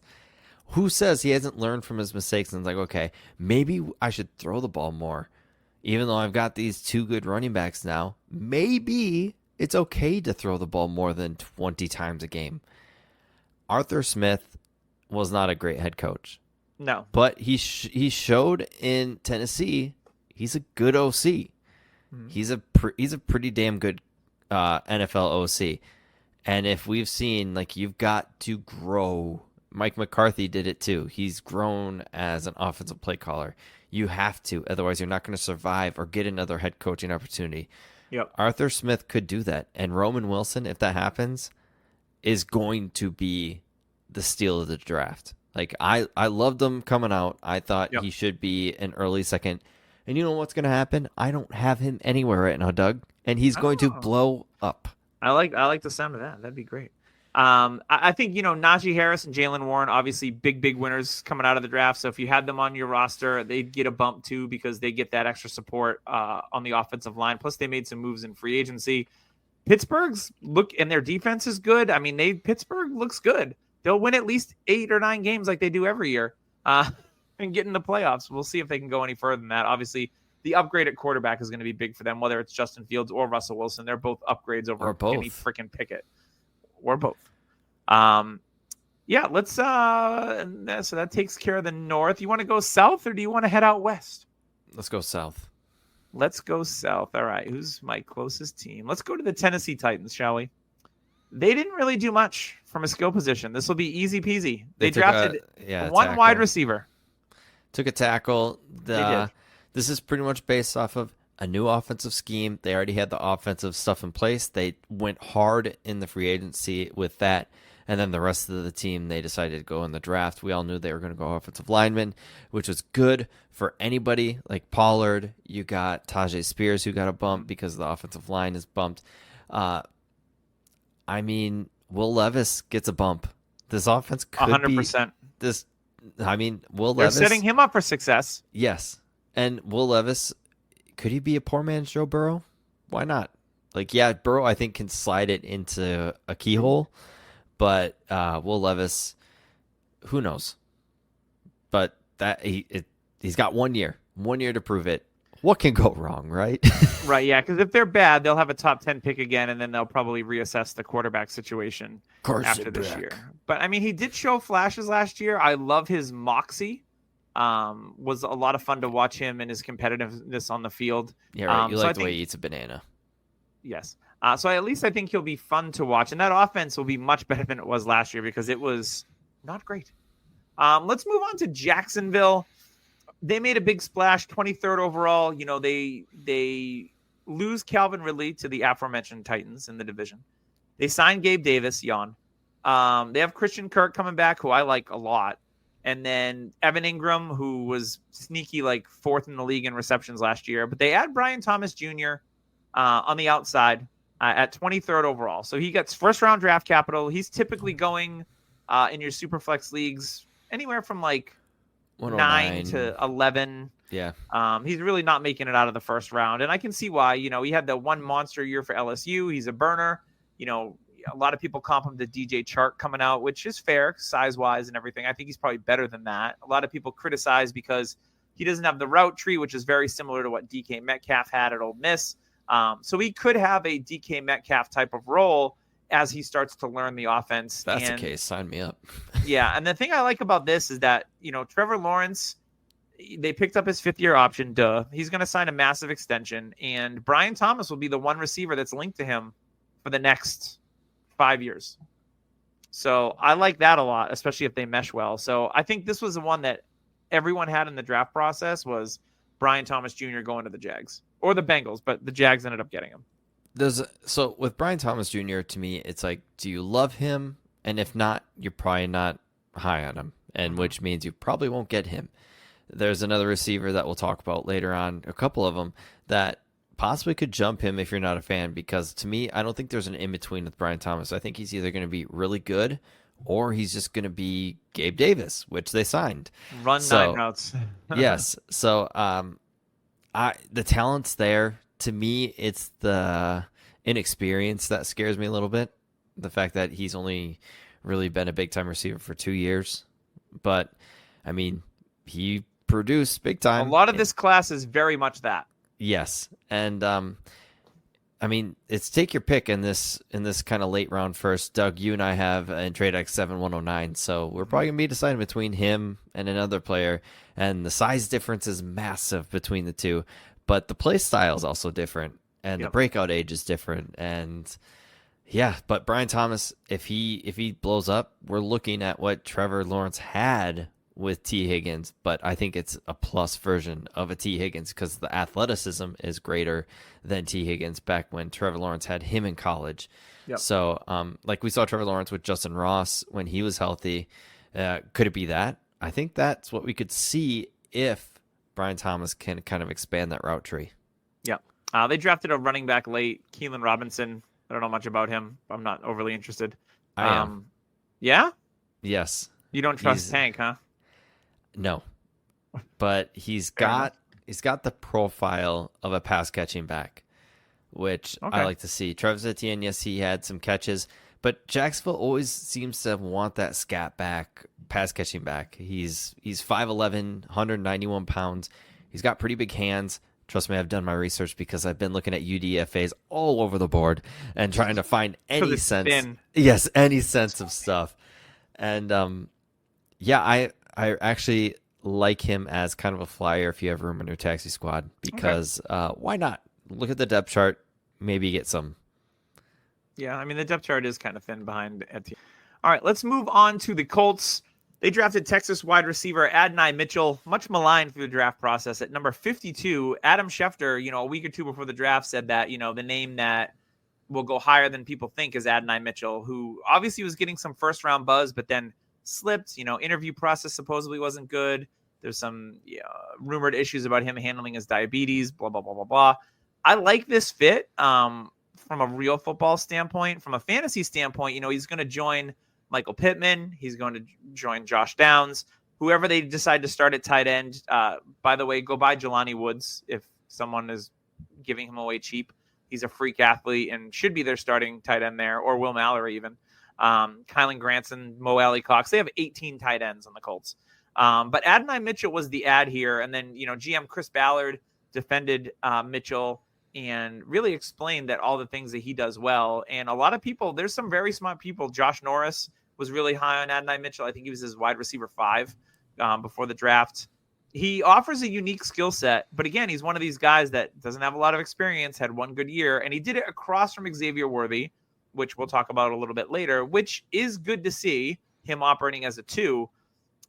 Who says he hasn't learned from his mistakes and is like, okay, maybe I should throw the ball more. Even though I've got these 2 good running backs now, maybe it's okay to throw the ball more than 20 times a game. Arthur Smith was not a great head coach. No. But he showed in Tennessee he's a good OC. Mm-hmm. He's a pretty damn good NFL OC. And if we've seen, you've got to grow. Mike McCarthy did it too. He's grown as an offensive play caller. You have to, otherwise you're not going to survive or get another head coaching opportunity. Yep. Arthur Smith could do that. And Roman Wilson, if that happens, is going to be the steal of the draft. I loved him coming out. I thought he should be an early second. And you know what's going to happen? I don't have him anywhere right now, Doug. And he's going to blow up. I like the sound of that. That'd be great. I think, Najee Harris and Jalen Warren, obviously big winners coming out of the draft. So if you had them on your roster, they'd get a bump too because they get that extra support on the offensive line. Plus they made some moves in free agency. Pittsburgh's look and their defense is good. I mean, Pittsburgh looks good. They'll win at least 8 or 9 games like they do every year and get in the playoffs. We'll see if they can go any further than that. Obviously, the upgrade at quarterback is going to be big for them, whether it's Justin Fields or Russell Wilson. They're both upgrades over any freaking Pickett. Or both. Let's so that takes care of the north. You want to go south or do you want to head out west? Let's go south. Let's go south. All right. Who's my closest team? Let's go to the Tennessee Titans, shall we? They didn't really do much from a skill position. This will be easy peasy. They drafted one tackle. wide receiver. Took a tackle. They did. This is pretty much based off of a new offensive scheme. They already had the offensive stuff in place. They went hard in the free agency with that. And then the rest of the team, they decided to go in the draft. We all knew they were going to go offensive linemen, which was good for anybody like Pollard. You got Tajay Spears, who got a bump because the offensive line is bumped. Will Levis gets a bump. This offense could 100%. Will They're Levis. setting him up for success. Yes. And Will Levis, could he be a poor man's Joe Burrow? Why not? Burrow, I think, can slide it into a keyhole. But Will Levis, who knows? But he's got 1 year. 1 year to prove it. What can go wrong, right? Right, yeah, because if they're bad, they'll have a top 10 pick again, and then they'll probably reassess the quarterback situation after this year. But, he did show flashes last year. I love his moxie. Was a lot of fun to watch him and his competitiveness on the field. Yeah, right. You like the way he eats a banana. Yes. So at least I think he'll be fun to watch. And that offense will be much better than it was last year because it was not great. Let's move on to Jacksonville. They made a big splash, 23rd overall. They lose Calvin Ridley to the aforementioned Titans in the division. They signed Gabe Davis, yawn. They have Christian Kirk coming back, who I like a lot. And then Evan Ingram, who was sneaky, 4th in the league in receptions last year. But they add Brian Thomas Jr. On the outside at 23rd overall. So he gets first-round draft capital. He's typically going in your Superflex leagues anywhere from 9 to 11. Yeah. He's really not making it out of the first round. And I can see why. He had the one monster year for LSU. He's a burner. A lot of people comp him to DJ Chark coming out, which is fair size-wise and everything. I think he's probably better than that. A lot of people criticize because he doesn't have the route tree, which is very similar to what DK Metcalf had at Ole Miss. So he could have a DK Metcalf type of role as he starts to learn the offense. If that's the case, sign me up. Yeah, and the thing I like about this is that, Trevor Lawrence, they picked up his 5th-year option. He's going to sign a massive extension, and Brian Thomas will be the one receiver that's linked to him for the next 5 years. So I like that a lot, especially if they mesh well. So I think this was the one that everyone had in the draft process was Brian Thomas Jr. going to the Jags or the Bengals, but the Jags ended up getting him. So with Brian Thomas Jr., to me, it's like, do you love him? And if not, you're probably not high on him, and which means you probably won't get him. There's another receiver that we'll talk about later on, a couple of them, that possibly could jump him if you're not a fan, because to me, I don't think there's an in-between with Brian Thomas. I think he's either going to be really good or he's just going to be Gabe Davis, which they signed. Run 9 routes. Yes. So the talent's there. To me, it's the inexperience that scares me a little bit. The fact that he's only really been a big-time receiver for 2 years. But, I mean, he produced big time. A lot of this class is very much that. Yes. And, I mean, it's take your pick in this kind of late round first. Doug, you and I have in Trade X 7109, so we're probably going to be deciding between him and another player, and the size difference is massive between the two, but the play style is also different, and the breakout age is different, and yeah, but Brian Thomas, if he blows up, we're looking at what Trevor Lawrence had with T. Higgins, but I think it's a plus version of a T. Higgins because the athleticism is greater than T. Higgins back when Trevor Lawrence had him in college. Yep. So, like we saw Trevor Lawrence with Justin Ross when he was healthy. Could it be that? I think that's what we could see if Brian Thomas can kind of expand that route tree. Yeah. They drafted a running back late, Keelan Robinson. I don't know much about him. I'm not overly interested. I am. Yeah? Yes. You don't trust Tank, huh? No, but he's got the profile of a pass catching back, which I like to see. Travis Etienne, yes, he had some catches, but Jacksonville always seems to want that scat back, pass catching back. He's 5'11", 191 pounds. He's got pretty big hands. Trust me, I've done my research because I've been looking at UDFAs all over the board and trying to find any sense. Yes, any sense of stuff. And I actually like him as kind of a flyer if you have room in your taxi squad because why not? Look at the depth chart, maybe get some. Yeah, I mean, the depth chart is kind of thin behind Etienne. All right, let's move on to the Colts. They drafted Texas wide receiver Adonai Mitchell, much maligned through the draft process at number 52. Adam Schefter, a week or two before the draft said that, the name that will go higher than people think is Adonai Mitchell, who obviously was getting some first-round buzz, but then slipped. Interview process supposedly wasn't good. There's some rumored issues about him handling his diabetes, blah, blah, blah, blah, blah. I like this fit from a real football standpoint. From a fantasy standpoint, he's going to join Michael Pittman. He's going to join Josh Downs. Whoever they decide to start at tight end. By the way, go buy Jelani Woods if someone is giving him away cheap. He's a freak athlete and should be their starting tight end there, or Will Mallory even. Kylan Granson, Mo Alley Cox. They have 18 tight ends on the Colts. But Adonai Mitchell was the ad here. And then, GM Chris Ballard defended Mitchell and really explained that all the things that he does well. And a lot of people, there's some very smart people. Josh Norris was really high on Adonai Mitchell. I think he was his wide receiver 5 before the draft. He offers a unique skill set, but again, he's one of these guys that doesn't have a lot of experience, had one good year, and he did it across from Xavier Worthy, which we'll talk about a little bit later, which is good to see him operating as a 2.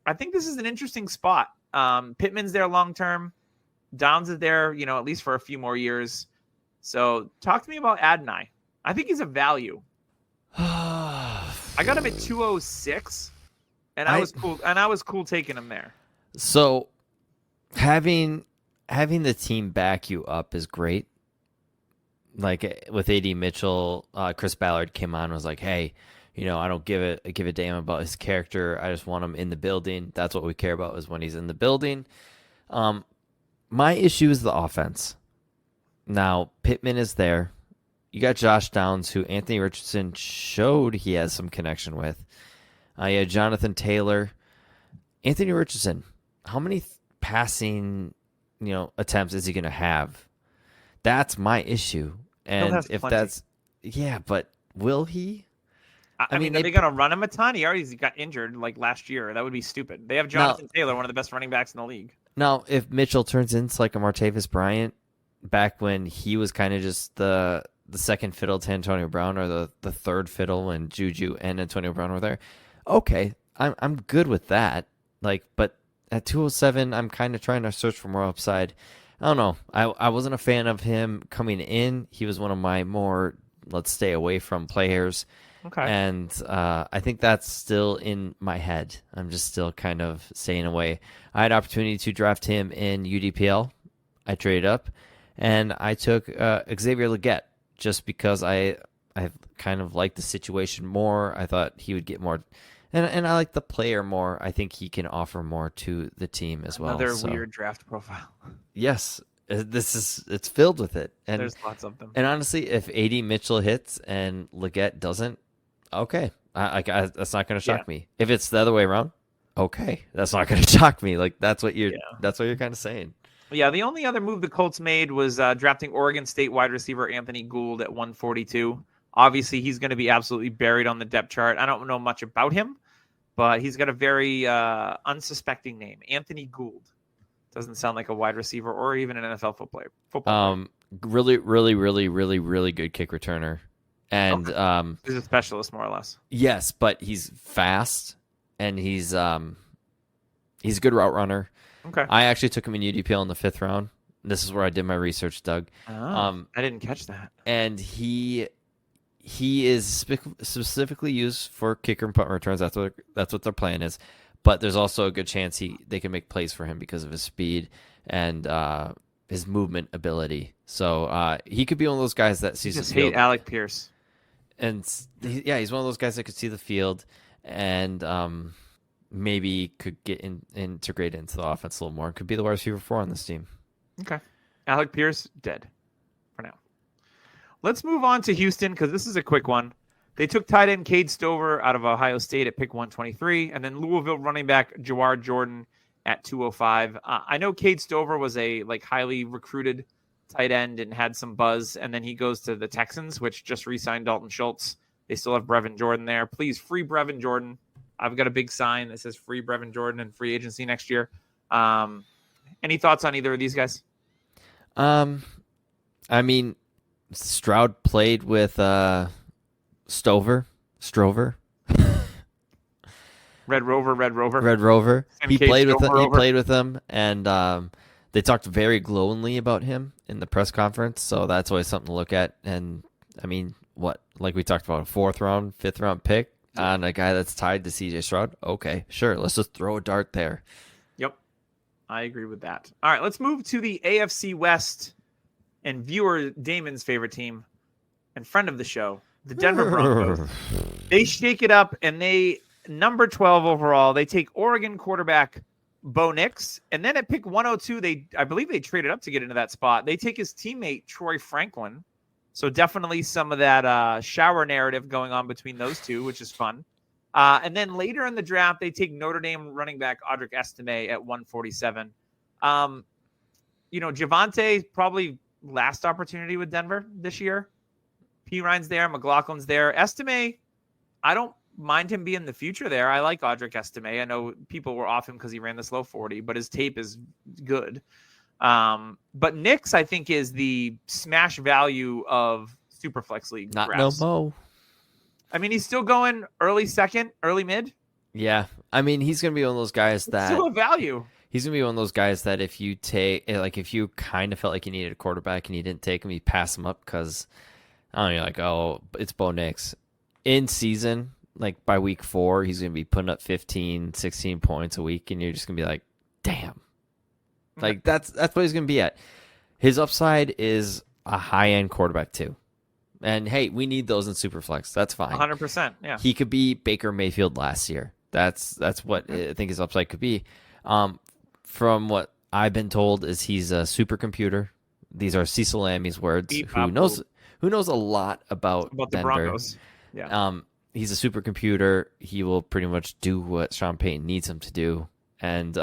I think this is an interesting spot. Pittman's there long-term. Downs is there, at least for a few more years. So talk to me about Adonai. I think he's a value. I got him at 206, and I was cool. And I was cool taking him there. So having the team back you up is great. Like with AD Mitchell, Chris Ballard came on and was like, hey, I don't give a damn about his character. I just want him in the building. That's what we care about, is when he's in the building. My issue is the offense. Now, Pittman is there. You got Josh Downs, who Anthony Richardson showed he has some connection with. You had Jonathan Taylor. Anthony Richardson, how many passing, attempts is he going to have? That's my issue. And if plenty. that's, yeah, but will he? I mean, are they going to run him a ton? He already got injured like last year. That would be stupid. They have Jonathan Taylor, one of the best running backs in the league. Now, if Mitchell turns into like a Martavis Bryant, back when he was kind of just the second fiddle to Antonio Brown, or the third fiddle when Juju and Antonio Brown were there, okay, I'm good with that. But at 207, I'm kind of trying to search for more upside. I don't know. I wasn't a fan of him coming in. He was one of my more let's stay away from players. Okay. And I think that's still in my head. I'm just still kind of staying away. I had opportunity to draft him in UDPL. I traded up, and I took Xavier Legette just because I kind of liked the situation more. I thought he would get more, and I like the player more. I think he can offer more to the team as well. Another weird draft profile. Yes, it's filled with it, and there's lots of them. And honestly, if AD Mitchell hits and Legette doesn't, okay, that's not going to shock me. If it's the other way around, okay, that's not going to shock me. That's what you're kind of saying. Yeah, the only other move the Colts made was drafting Oregon State wide receiver Anthony Gould at 142. Obviously, he's going to be absolutely buried on the depth chart. I don't know much about him, but he's got a very unsuspecting name, Anthony Gould. Doesn't sound like a wide receiver or even an NFL football player. Really, really, really, really, really good kick returner. And he's a specialist, more or less. Yes, but he's fast, and he's a good route runner. Okay. I actually took him in UDPL in the 5th round. This is where I did my research, Doug. I didn't catch that. And he is specifically used for kicker and punt returns. That's what their plan is. But there's also a good chance they can make plays for him because of his speed and his movement ability. So he could be one of those guys that sees the field. Hate Alec Pierce. And he's one of those guys that could see the field and maybe could get integrated into the offense a little more. Could be the wide receiver 4 on this team. Okay. Alec Pierce, dead for now. Let's move on to Houston because this is a quick one. They took tight end Cade Stover out of Ohio State at pick 123, and then Louisville running back Jawar Jordan at 205. I know Cade Stover was a highly recruited tight end and had some buzz, and then he goes to the Texans, which just re-signed Dalton Schultz. They still have Brevin Jordan there. Please, free Brevin Jordan. I've got a big sign that says free Brevin Jordan and free agency next year. Any thoughts on either of these guys? I mean, Stroud played with Strover. Red Rover. He played with them, and they talked very glowingly about him in the press conference. So that's always something to look at. And I mean, like we talked about, a 4th round, 5th round pick on a guy that's tied to CJ Stroud. Okay, sure. Let's just throw a dart there. Yep. I agree with that. All right, let's move to the AFC West and viewer Damon's favorite team and friend of the show, the Denver Broncos. They shake it up, and they, number 12 overall, they take Oregon quarterback Bo Nix, and then at pick 102, I believe they traded up to get into that spot. They take his teammate Troy Franklin. So definitely some of that shower narrative going on between those two, which is fun. And then later in the draft, they take Notre Dame running back Audric Estime at 147. Javonte probably last opportunity with Denver this year. P. Ryan's there, McLaughlin's there. Estime, I don't mind him being the future there. I like Audric Estime. I know people were off him because he ran this low 40, but his tape is good. But Nix, I think, is the smash value of Superflex League. Not no mo. I mean, he's still going early second, early mid. Yeah. I mean, he's going to be one of those guys that... Still a value. He's going to be one of those guys that if you if you kind of felt like you needed a quarterback and you didn't take him, you pass him up because, I don't know, you're like, oh, it's Bo Nix. In season, by week 4, he's going to be putting up 15, 16 points a week, and you're just going to be like, damn. That's what he's going to be at. His upside is a high-end quarterback, too. And hey, we need those in Superflex. That's fine. 100%. Yeah. He could be Baker Mayfield last year. That's what I think his upside could be. From what I've been told is he's a supercomputer. These are Cecil Lammy's words. Who knows a lot about the Denver. Broncos. Yeah. He's a supercomputer. He will pretty much do what Sean Payton needs him to do. And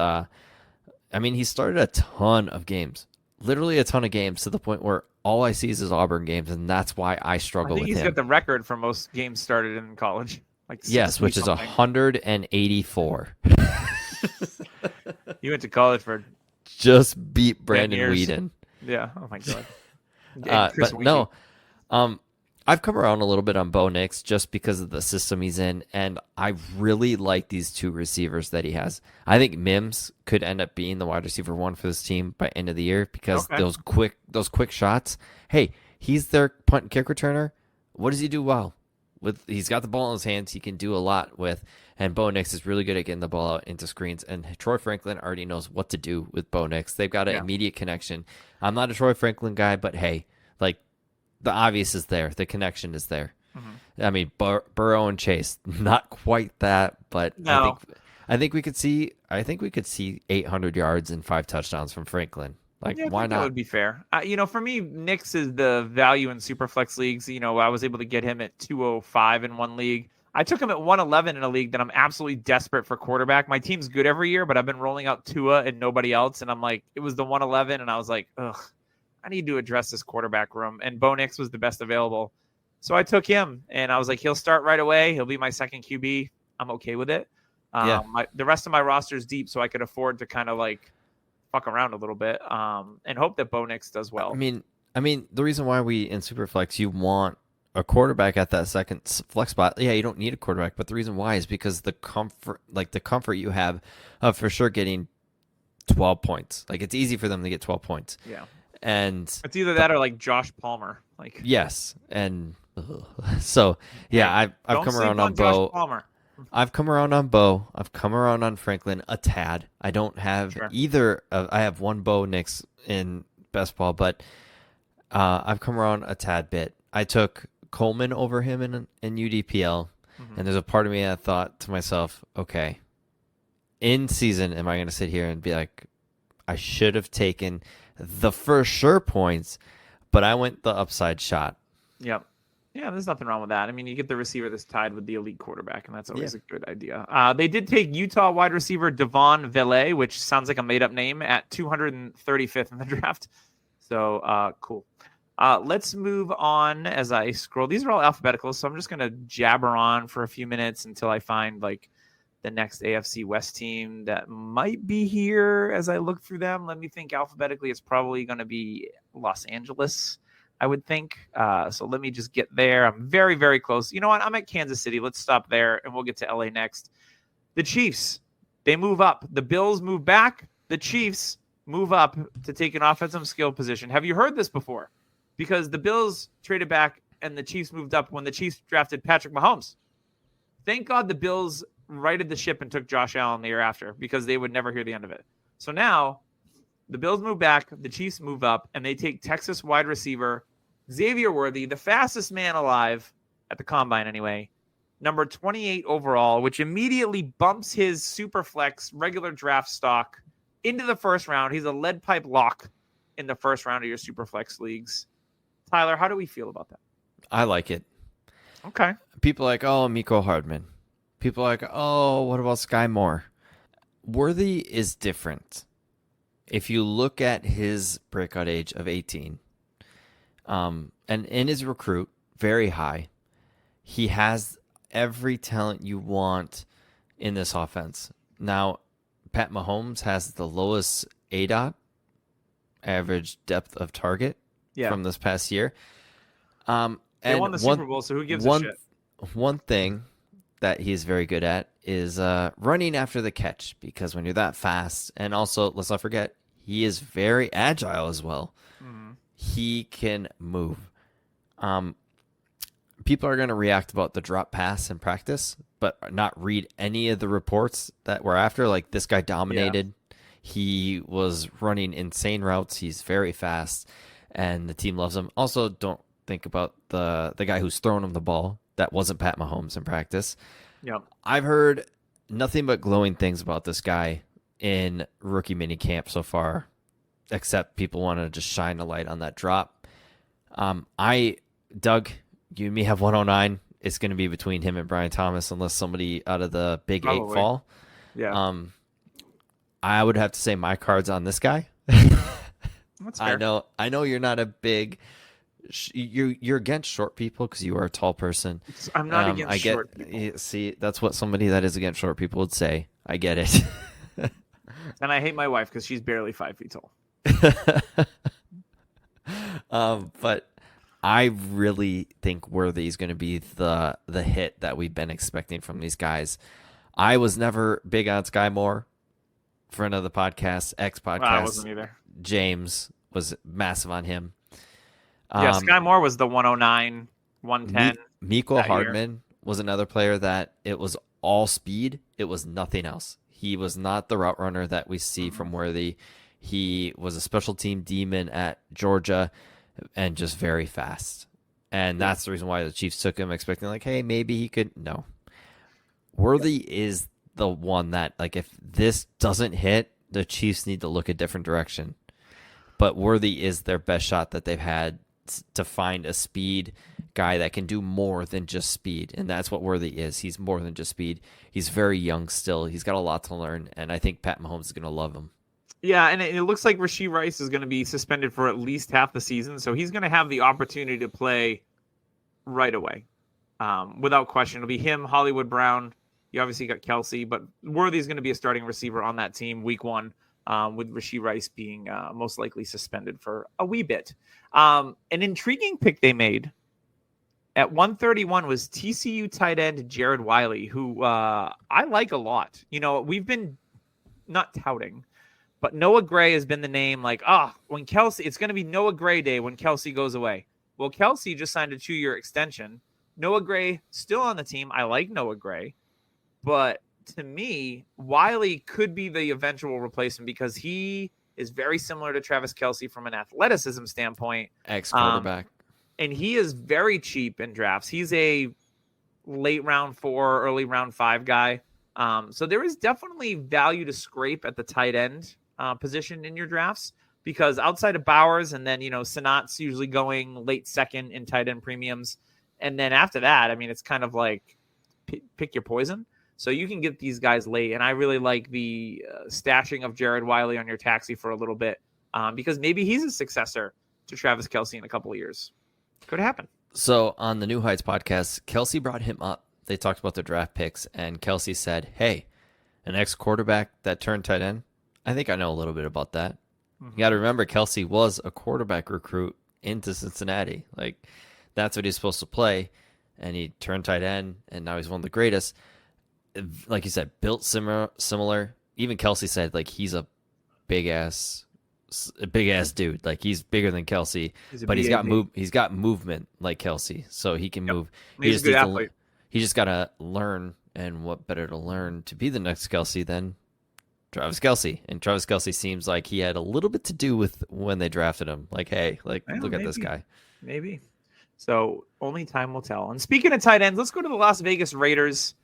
he started a ton of games. Literally a ton of games, to the point where all I see is his Auburn games, and that's why I struggle with him. He's got the record for most games started in college. Yes, which is 184. You went to college for just beat Brandon Whedon. Yeah. Oh my god. But no, I've come around a little bit on Bo Nix just because of the system he's in, and I really like these two receivers that he has. I think Mims could end up being the wide receiver 1 for this team by end of the year because those quick shots. Hey, he's their punt and kick returner. What does he do well? He's got the ball in his hands. He can do a lot with, and Bo Nix is really good at getting the ball out into screens. And Troy Franklin already knows what to do with Bo Nix. They've got an immediate connection. I'm not a Troy Franklin guy, but hey, the obvious is there. The connection is there. Mm-hmm. Burrow and Chase, not quite that, but no. I think we could see 800 yards and 5 touchdowns from Franklin. Why not? That would be fair. For me, Nix is the value in Superflex leagues. I was able to get him at 205 in one league. I took him at 111 in a league that I'm absolutely desperate for quarterback. My team's good every year, but I've been rolling out Tua and nobody else. And I'm like, it was the 111, and I was like, ugh, I need to address this quarterback room. And Bo Nix was the best available. So I took him, and I was like, he'll start right away. He'll be my second QB. I'm okay with it. The rest of my roster is deep, so I could afford to kind of fuck around a little bit and hope that Bo Nix does well. The reason why we in Superflex, you want a quarterback at that second flex spot. Yeah, you don't need a quarterback, but the reason why is because the comfort you have of for sure getting 12 points. It's easy for them to get 12 points. Yeah. And it's either that or Josh Palmer. Yes. And so, yeah, I've come around on Bo. I've come around on Bo. I've come around on Franklin a tad. I don't have either. I have one Bo Nix in best ball, but I've come around a tad bit. I took Coleman over him in UDPL, and there's a part of me that thought to myself, okay, in season, am I going to sit here and be like, I should have taken the for sure points, but I went the upside shot. Yep. Yeah, there's nothing wrong with that. You get the receiver that's tied with the elite quarterback, and that's always a good idea. They did take Utah wide receiver Devon Vele, which sounds like a made-up name, at 235th in the draft. So, cool. Let's move on as I scroll. These are all alphabetical, so I'm just going to jabber on for a few minutes until I find, the next AFC West team that might be here as I look through them. Let me think alphabetically. It's probably going to be Los Angeles, I would think. So let me just get there. I'm very, very close. You know what? I'm at Kansas City. Let's stop there, and we'll get to LA next. The Chiefs, they move up. The Bills move back. The Chiefs move up to take an offensive skill position. Have you heard this before? Because the Bills traded back, and the Chiefs moved up when the Chiefs drafted Patrick Mahomes. Thank God the Bills righted the ship and took Josh Allen the year after, because they would never hear the end of it. So now the Bills move back, the Chiefs move up, and they take Texas wide receiver Xavier Worthy, the fastest man alive at the combine anyway, number 28 overall, which immediately bumps his Superflex regular draft stock into the first round. He's a lead pipe lock in the first round of your Superflex leagues. Tyler, how do we feel about that? I like it. Okay. People are like, oh, Miko Hardman. People are like, oh, what about Sky Moore? Worthy is different. If you look at his breakout age of 18, and in his recruit, very high, he has every talent you want in this offense. Now, Pat Mahomes has the lowest ADOT, average depth of target, from this past year. They won the Super Bowl, so who gives a shit? One thing that he's very good at is running after the catch, because when you're that fast, and also, let's not forget, he is very agile as well. Mm-hmm. He can move. People are going to react about the drop pass in practice, but not read any of the reports that were after. Like, this guy dominated. Yeah. He was running insane routes. He's very fast, and the team loves him. Also, think about the guy who's throwing him the ball. That wasn't Pat Mahomes in practice. Yep. I've heard nothing but glowing things about this guy in rookie mini camp so far, except people want to just shine a light on that drop. Doug, you and me have 109. It's going to be between him and Brian Thomas unless somebody out of the big Probably. 8 fall. Yeah. I would have to say my card's on this guy. That's fair. I know you're not a big you're against short people because you are a tall person. I'm not against short people. See, that's what somebody that is against short people would say. I get it. And I hate my wife because she's barely 5 feet tall. But I really think Worthy is going to be the hit that we've been expecting from these guys. I was never big on Sky Moore. Friend of the podcast, podcast. I wasn't either. James was massive on him. Yeah, Sky Moore was the 109, 110. Mecole Hardman was another player that it was all speed. It was nothing else. He was not the route runner that we see from Worthy. He was a special team demon at Georgia and just very fast. And that's the reason why the Chiefs took him, expecting like, hey, maybe he could. No. Worthy is the one that, like, if this doesn't hit, the Chiefs need to look a different direction. But Worthy is their best shot that they've had to find a speed guy that can do more than just speed. And that's what Worthy is. He's more than just speed. He's very young still. He's got a lot to learn. And I think Pat Mahomes is going to love him. Yeah, and it looks like Rashee Rice is going to be suspended for at least half the season. So he's going to have the opportunity to play right away. Without question. It'll be him, Hollywood Brown. You obviously got Kelsey, but Worthy is going to be a starting receiver on that team week 1, with Rashee Rice being most likely suspended for a wee bit. An intriguing pick they made at 131 was TCU tight end Jared Wiley, who I like a lot. You know, we've been not touting, but Noah Gray has been the name like, when Kelsey, it's going to be Noah Gray day when Kelsey goes away. Well, Kelsey just signed a 2-year extension. Noah Gray still on the team. I like Noah Gray. But to me, Wiley could be the eventual replacement because he is very similar to Travis Kelce from an athleticism standpoint. Ex-quarterback. And he is very cheap in drafts. He's a late round 4, early round 5 guy. So there is definitely value to scrape at the tight end position in your drafts because outside of Bowers and then, Sanat's usually going late second in tight end premiums. And then after that, I mean, it's kind of like pick your poison. So you can get these guys late. And I really like the stashing of Jared Wiley on your taxi for a little bit because maybe he's a successor to Travis Kelce in a couple of years. Could happen. So on the New Heights podcast, Kelce brought him up. They talked about the draft picks, and Kelce said, hey, an ex-quarterback that turned tight end, I think I know a little bit about that. Mm-hmm. You got to remember, Kelce was a quarterback recruit into Cincinnati. Like, that's what he's supposed to play, and he turned tight end, and now he's one of the greatest. Like you said, built similar. Even Kelce said, like, he's a big-ass dude. Like, he's bigger than Kelce, but he's got movement like Kelce, so he can move. He's a good athlete. He just got to learn, and what better to learn to be the next Kelce than Travis Kelce? And Travis Kelce seems like he had a little bit to do with when they drafted him. Like, hey, look at this guy. Maybe. So only time will tell. And speaking of tight ends, let's go to the Las Vegas Raiders.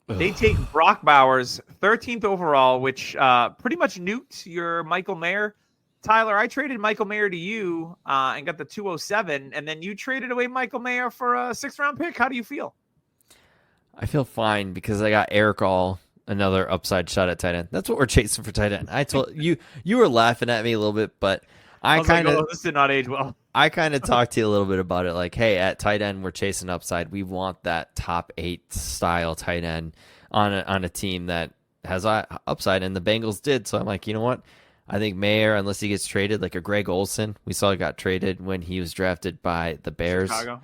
They take Brock Bowers, 13th overall, which pretty much nuked your Michael Mayer. Tyler, I traded Michael Mayer to you and got the 207, and then you traded away Michael Mayer for a 6th-round pick. How do you feel? I feel fine because I got Eric All, another upside shot at tight end. That's what we're chasing for tight end. I told you were laughing at me a little bit, but I kind of this did not age well. I kind of talked to you a little bit about it. Like, hey, at tight end, we're chasing upside. We want that top 8 style tight end on a team that has upside, and the Bengals did. So I'm like, you know what? I think Mayer, unless he gets traded, like a Greg Olsen, we saw he got traded when he was drafted by the Bears. Chicago,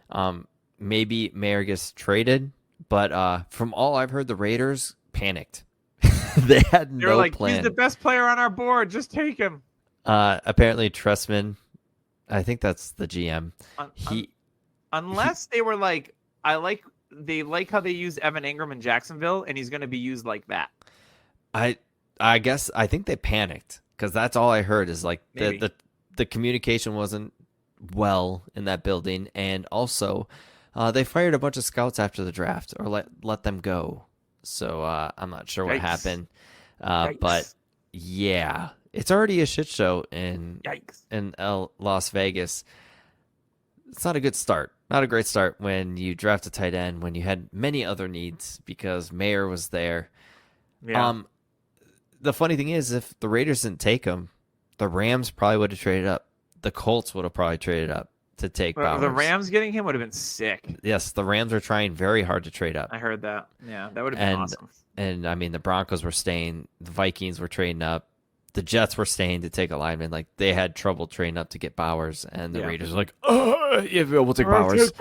yeah. Maybe Mayer gets traded, but from all I've heard, the Raiders panicked. They had no plan. He's the best player on our board. Just take him. Apparently, Tressman, I think that's the GM. Unless they were like, they like how they use Evan Ingram in Jacksonville, and he's going to be used like that. I guess I think they panicked because that's all I heard is like the communication wasn't well in that building, and also they fired a bunch of scouts after the draft, or let them go. So I'm not sure what happened, but yeah, it's already a shit show in Las Vegas. It's not a good start. Not a great start when you draft a tight end when you had many other needs because Mayer was there. Yeah. The funny thing is, if the Raiders didn't take him, the Rams probably would have traded up. The Colts would have probably traded up to take Bowers. The Rams getting him would have been sick. Yes, the Rams are trying very hard to trade up. I heard that. Yeah, that would have been awesome. And I mean, the Broncos were staying. The Vikings were trading up. The Jets were staying to take a lineman. Like, they had trouble trading up to get Bowers, and the Raiders were like, "Oh, yeah, we'll take Bowers."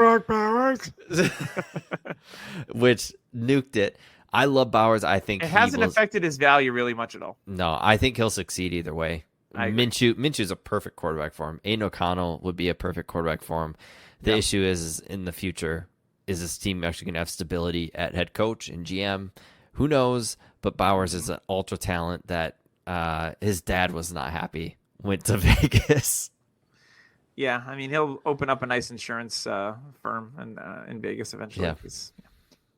Which nuked it. I love Bowers. I think it hasn't affected his value really much at all. No, I think he'll succeed either way. Minshew's a perfect quarterback for him. Aiden O'Connell would be a perfect quarterback for him. The issue is in the future, is this team actually going to have stability at head coach and GM? Who knows? But Bowers is an ultra talent that his dad was not happy. Went to Vegas. Yeah, I mean, he'll open up a nice insurance firm in Vegas eventually.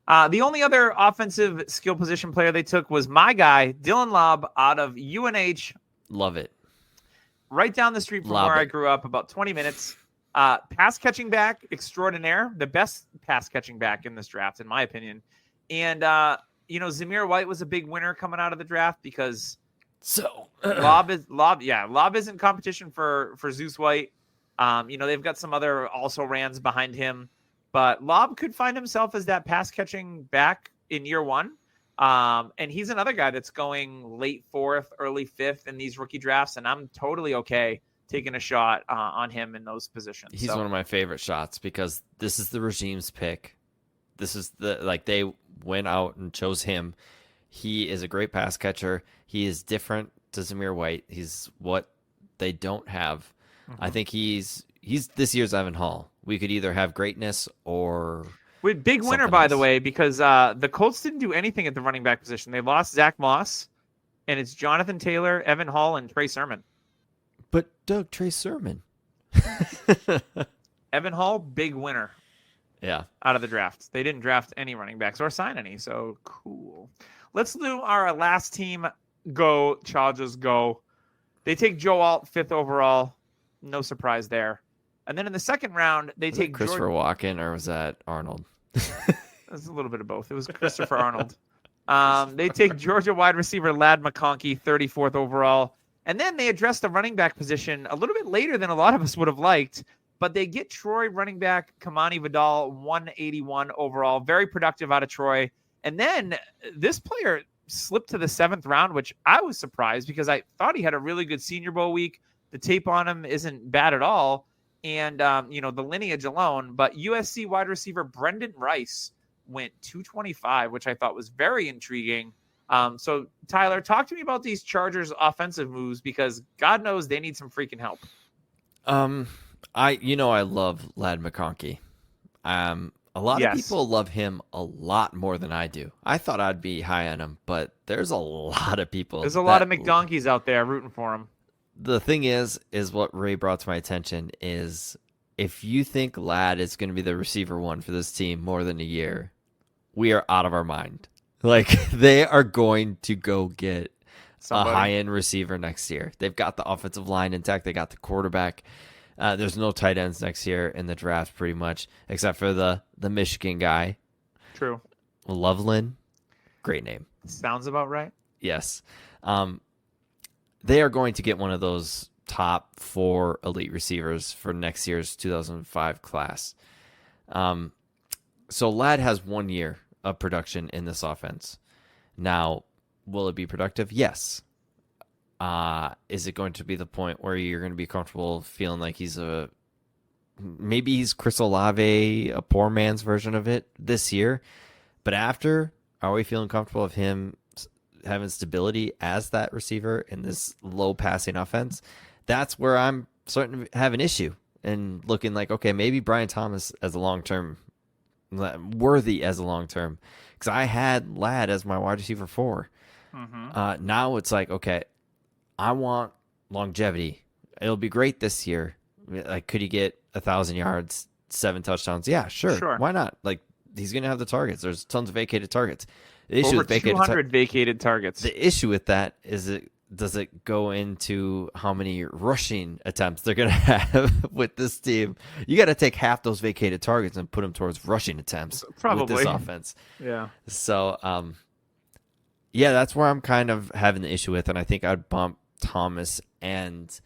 Yeah. The only other offensive skill position player they took was my guy, Dylan Lobb, out of UNH. Love it. Right down the street from where I grew up, about 20 minutes. Pass catching back extraordinaire, the best pass catching back in this draft, in my opinion. And, Zamir White was a big winner coming out of the draft because Lobb isn't competition for Zeus White. They've got some other also rans behind him, but Lobb could find himself as that pass catching back in year one. And he's another guy that's going late 4th, early 5th in these rookie drafts. And I'm totally okay taking a shot on him in those positions. He's one of my favorite shots because this is the regime's pick. This is they went out and chose him. He is a great pass catcher. He is different to Zamir White. He's what they don't have. Mm-hmm. I think he's this year's Evan Hall. We could either have greatness or with big winner, by the way, because the Colts didn't do anything at the running back position. They lost Zach Moss, and it's Jonathan Taylor, Evan Hall, and Trey Sermon. But Doug, Trey Sermon. Evan Hall, big winner. Yeah. Out of the draft. They didn't draft any running backs or sign any, so cool. Let's do our last team. Go, Chargers, go. They take Joe Alt, 5th overall. No surprise there. And then in the second round, they take Christopher Walken, or was that Arnold? It's a little bit of both. It was Christopher Arnold. They take Georgia wide receiver Ladd McConkey, 34th overall. And then they address the running back position a little bit later than a lot of us would have liked. But they get Troy running back Kamani Vidal, 181 overall. Very productive out of Troy. And then this player slipped to the 7th round, which I was surprised because I thought he had a really good Senior Bowl week. The tape on him isn't bad at all. And, the lineage alone. But USC wide receiver Brendan Rice went 225, which I thought was very intriguing. So, Tyler, talk to me about these Chargers offensive moves because God knows they need some freaking help. I love Ladd McConkey. A lot of people love him a lot more than I do. I thought I'd be high on him, but there's a lot of people. There's a lot of McDonkeys out there rooting for him. The thing is what Ray brought to my attention is if you think Ladd is going to be the receiver one for this team more than a year, we are out of our mind. Like, they are going to go get a high-end receiver next year. They've got the offensive line intact. They got the quarterback. There's no tight ends next year in the draft pretty much, except for the Michigan guy. True. Loveland. Great name. Sounds about right. Yes. They are going to get one of those top 4 elite receivers for next year's 2005 class. So Ladd has 1 year of production in this offense. Now, will it be productive? Yes. Is it going to be the point where you're going to be comfortable feeling like maybe he's Chris Olave, a poor man's version of it this year? But after, are we feeling comfortable of him having stability as that receiver in this low passing offense? That's where I'm starting to have an issue and looking like, okay, maybe Brian Thomas as a long-term, worthy as a long-term, because I had Ladd as my wide receiver 4. Mm-hmm. Now it's like, okay, I want longevity. It'll be great this year, Like, could he get 1,000 yards, 7 touchdowns? Yeah, sure. Why not? Like, he's going to have the targets. There's tons of vacated targets. The issue Over with 200 vacated targets. The issue with that is does it go into how many rushing attempts they're going to have with this team? You got to take half those vacated targets and put them towards rushing attempts with this offense. Yeah. So, yeah, that's where I'm kind of having the issue with, and I think I'd bump Thomas and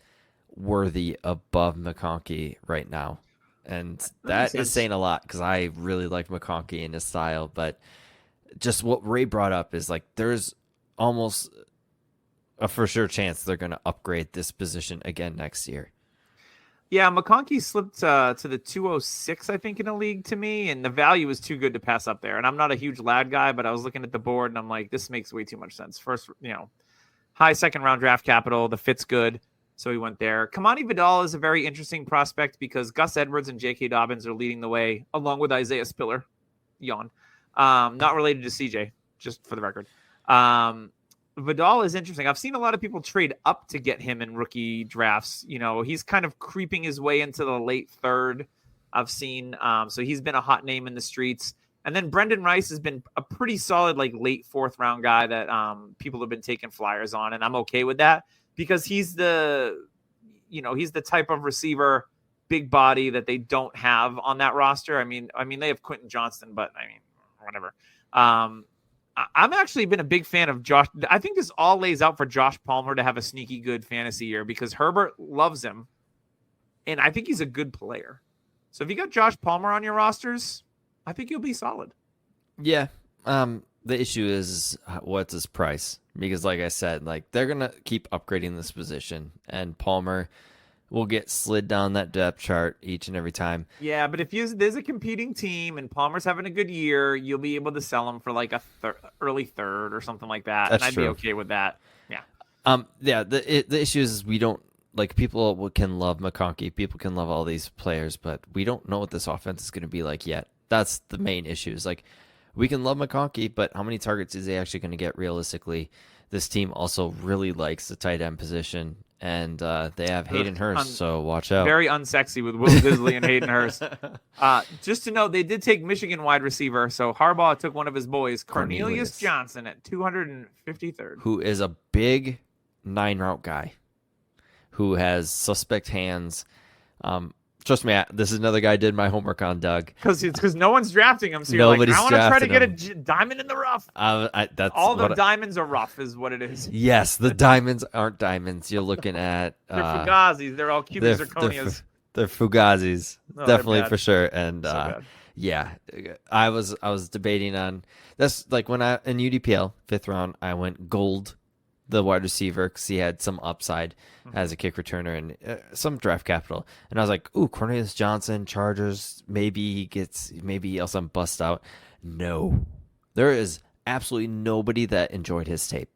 Worthy above McConkey right now. And that is saying a lot because I really like McConkey and his style, but just what Ray brought up is like there's almost a for sure chance they're going to upgrade this position again next year. Yeah, McConkey slipped to the 206, I think, in the league to me, and the value is too good to pass up there. And I'm not a huge lad guy, but I was looking at the board, and I'm like, this makes way too much sense. First, high second-round draft capital, the fit's good, so he went there. Kamani Vidal is a very interesting prospect because Gus Edwards and J.K. Dobbins are leading the way, along with Isaiah Spiller. Yawn. Not related to CJ, just for the record. Vidal is interesting. I've seen a lot of people trade up to get him in rookie drafts. He's kind of creeping his way into the late third. I've seen. So he's been a hot name in the streets. And then Brendan Rice has been a pretty solid, like late fourth round guy that people have been taking flyers on. And I'm okay with that because he's the type of receiver, big body that they don't have on that roster. I mean, they have Quentin Johnston, but whatever. I've actually been a big fan of Josh. I think this all lays out for Josh Palmer to have a sneaky good fantasy year because Herbert loves him. And I think he's a good player. So if you got Josh Palmer on your rosters, I think you'll be solid. Yeah. The issue is what's his price? Because like I said, like they're going to keep upgrading this position and Palmer will get slid down that depth chart each and every time. Yeah, but if there's a competing team and Palmer's having a good year, you'll be able to sell him for like a early third or something like that. That's and I'd true. be okay with that. Yeah. Yeah. The issue is we don't like people can love McConkey. People can love all these players, but we don't know what this offense is going to be like yet. That's the main issue. Is like we can love McConkey, but how many targets is he actually going to get realistically? This team also really likes the tight end position. And they have Hayden Hurst, so watch out. Very unsexy with Will Disley and Hayden Hurst. Just to know, they did take Michigan wide receiver, so Harbaugh took one of his boys, Cornelius Johnson, at 253rd. Who is a big 9-route guy who has suspect hands. Trust me, this is another guy I did my homework on, Doug. Because no one's drafting him, so you're like, I want to try to get a diamond in the rough. All the diamonds are rough is what it is. Yes, the diamonds aren't diamonds. You're looking at... they're Fugazis. They're all Cuban zirconias. They're Fugazis, definitely for sure. And yeah, I was debating on... That's like when I in UDPL, 5th round, I went gold, the wide receiver, because he had some upside as a kick returner and some draft capital. And I was like, ooh, Cornelius Johnson, Chargers, maybe he also bust out. No. There is absolutely nobody that enjoyed his tape.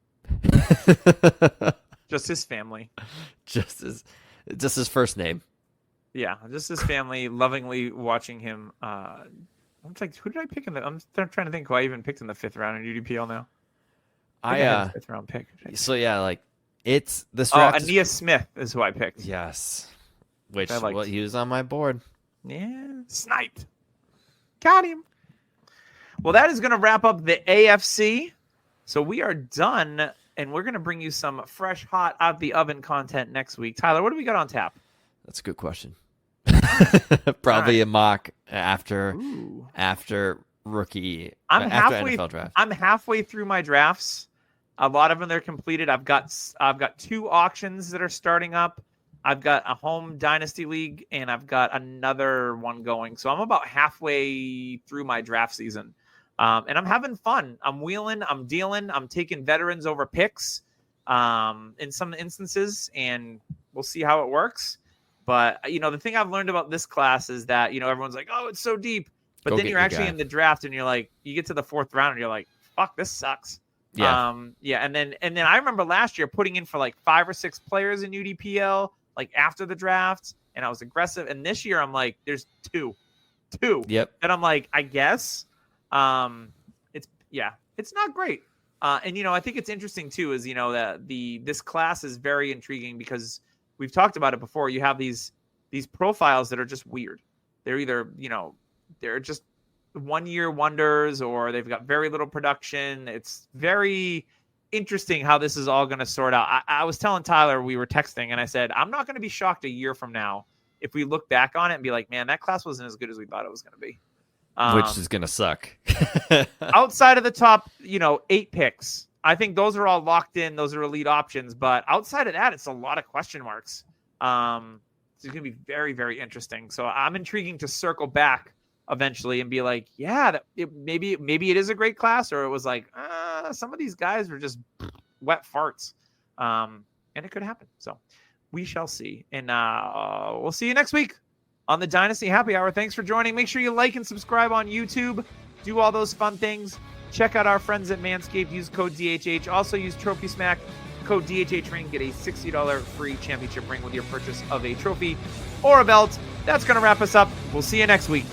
Just his family. Just his first name. Yeah, just his family lovingly watching him. I'm like, who did I pick in the... I'm trying to think who I even picked in the 5th round in UDPL now. I had a 5th round pick. So yeah, like it's this. Aeneas Smith is who I picked. Yes, which he was on my board. Yeah, sniped. Got him. Well, that is going to wrap up the AFC. So we are done, and we're going to bring you some fresh, hot, out the oven content next week. Tyler, what do we got on tap? That's a good question. Probably a mock after rookie. After NFL draft. I'm halfway through my drafts. A lot of them are completed. I've got 2 auctions that are starting up. I've got a home dynasty league, and I've got another one going. So I'm about halfway through my draft season, and I'm having fun. I'm wheeling. I'm dealing. I'm taking veterans over picks in some instances, and we'll see how it works. But the thing I've learned about this class is that everyone's like, "Oh, it's so deep," but then you're actually in the draft, and you're like, you get to the 4th round, and you're like, "Fuck, this sucks." Yeah. And then I remember last year putting in for like 5 or 6 players in UDPL, like after the draft, and I was aggressive. And this year I'm like, there's 2. Yep. And I'm like, I guess, it's not great. And I think it's interesting too, is, that this class is very intriguing because we've talked about it before. You have these these profiles that are just weird. They're either, they're just 1-year wonders, or they've got very little production. It's very interesting how this is all going to sort out. I was telling Tyler, we were texting, and I said, I'm not going to be shocked a year from now if we look back on it and be like, man, that class wasn't as good as we thought it was going to be. Which is going to suck. Outside of the top, 8 picks, I think those are all locked in. Those are elite options. But outside of that, it's a lot of question marks. It's going to be very, very interesting. So I'm intriguing to circle back eventually and be like, yeah, maybe it is a great class, or it was like, some of these guys were just wet farts. And it could happen. So we shall see. And we'll see you next week on the Dynasty Happy Hour. Thanks for joining. Make sure you like and subscribe on YouTube. Do all those fun things. Check out our friends at Manscaped. Use code DHH. Also use Trophy Smack. Code DHH ring. Get a $60 free championship ring with your purchase of a trophy or a belt. That's going to wrap us up. We'll see you next week.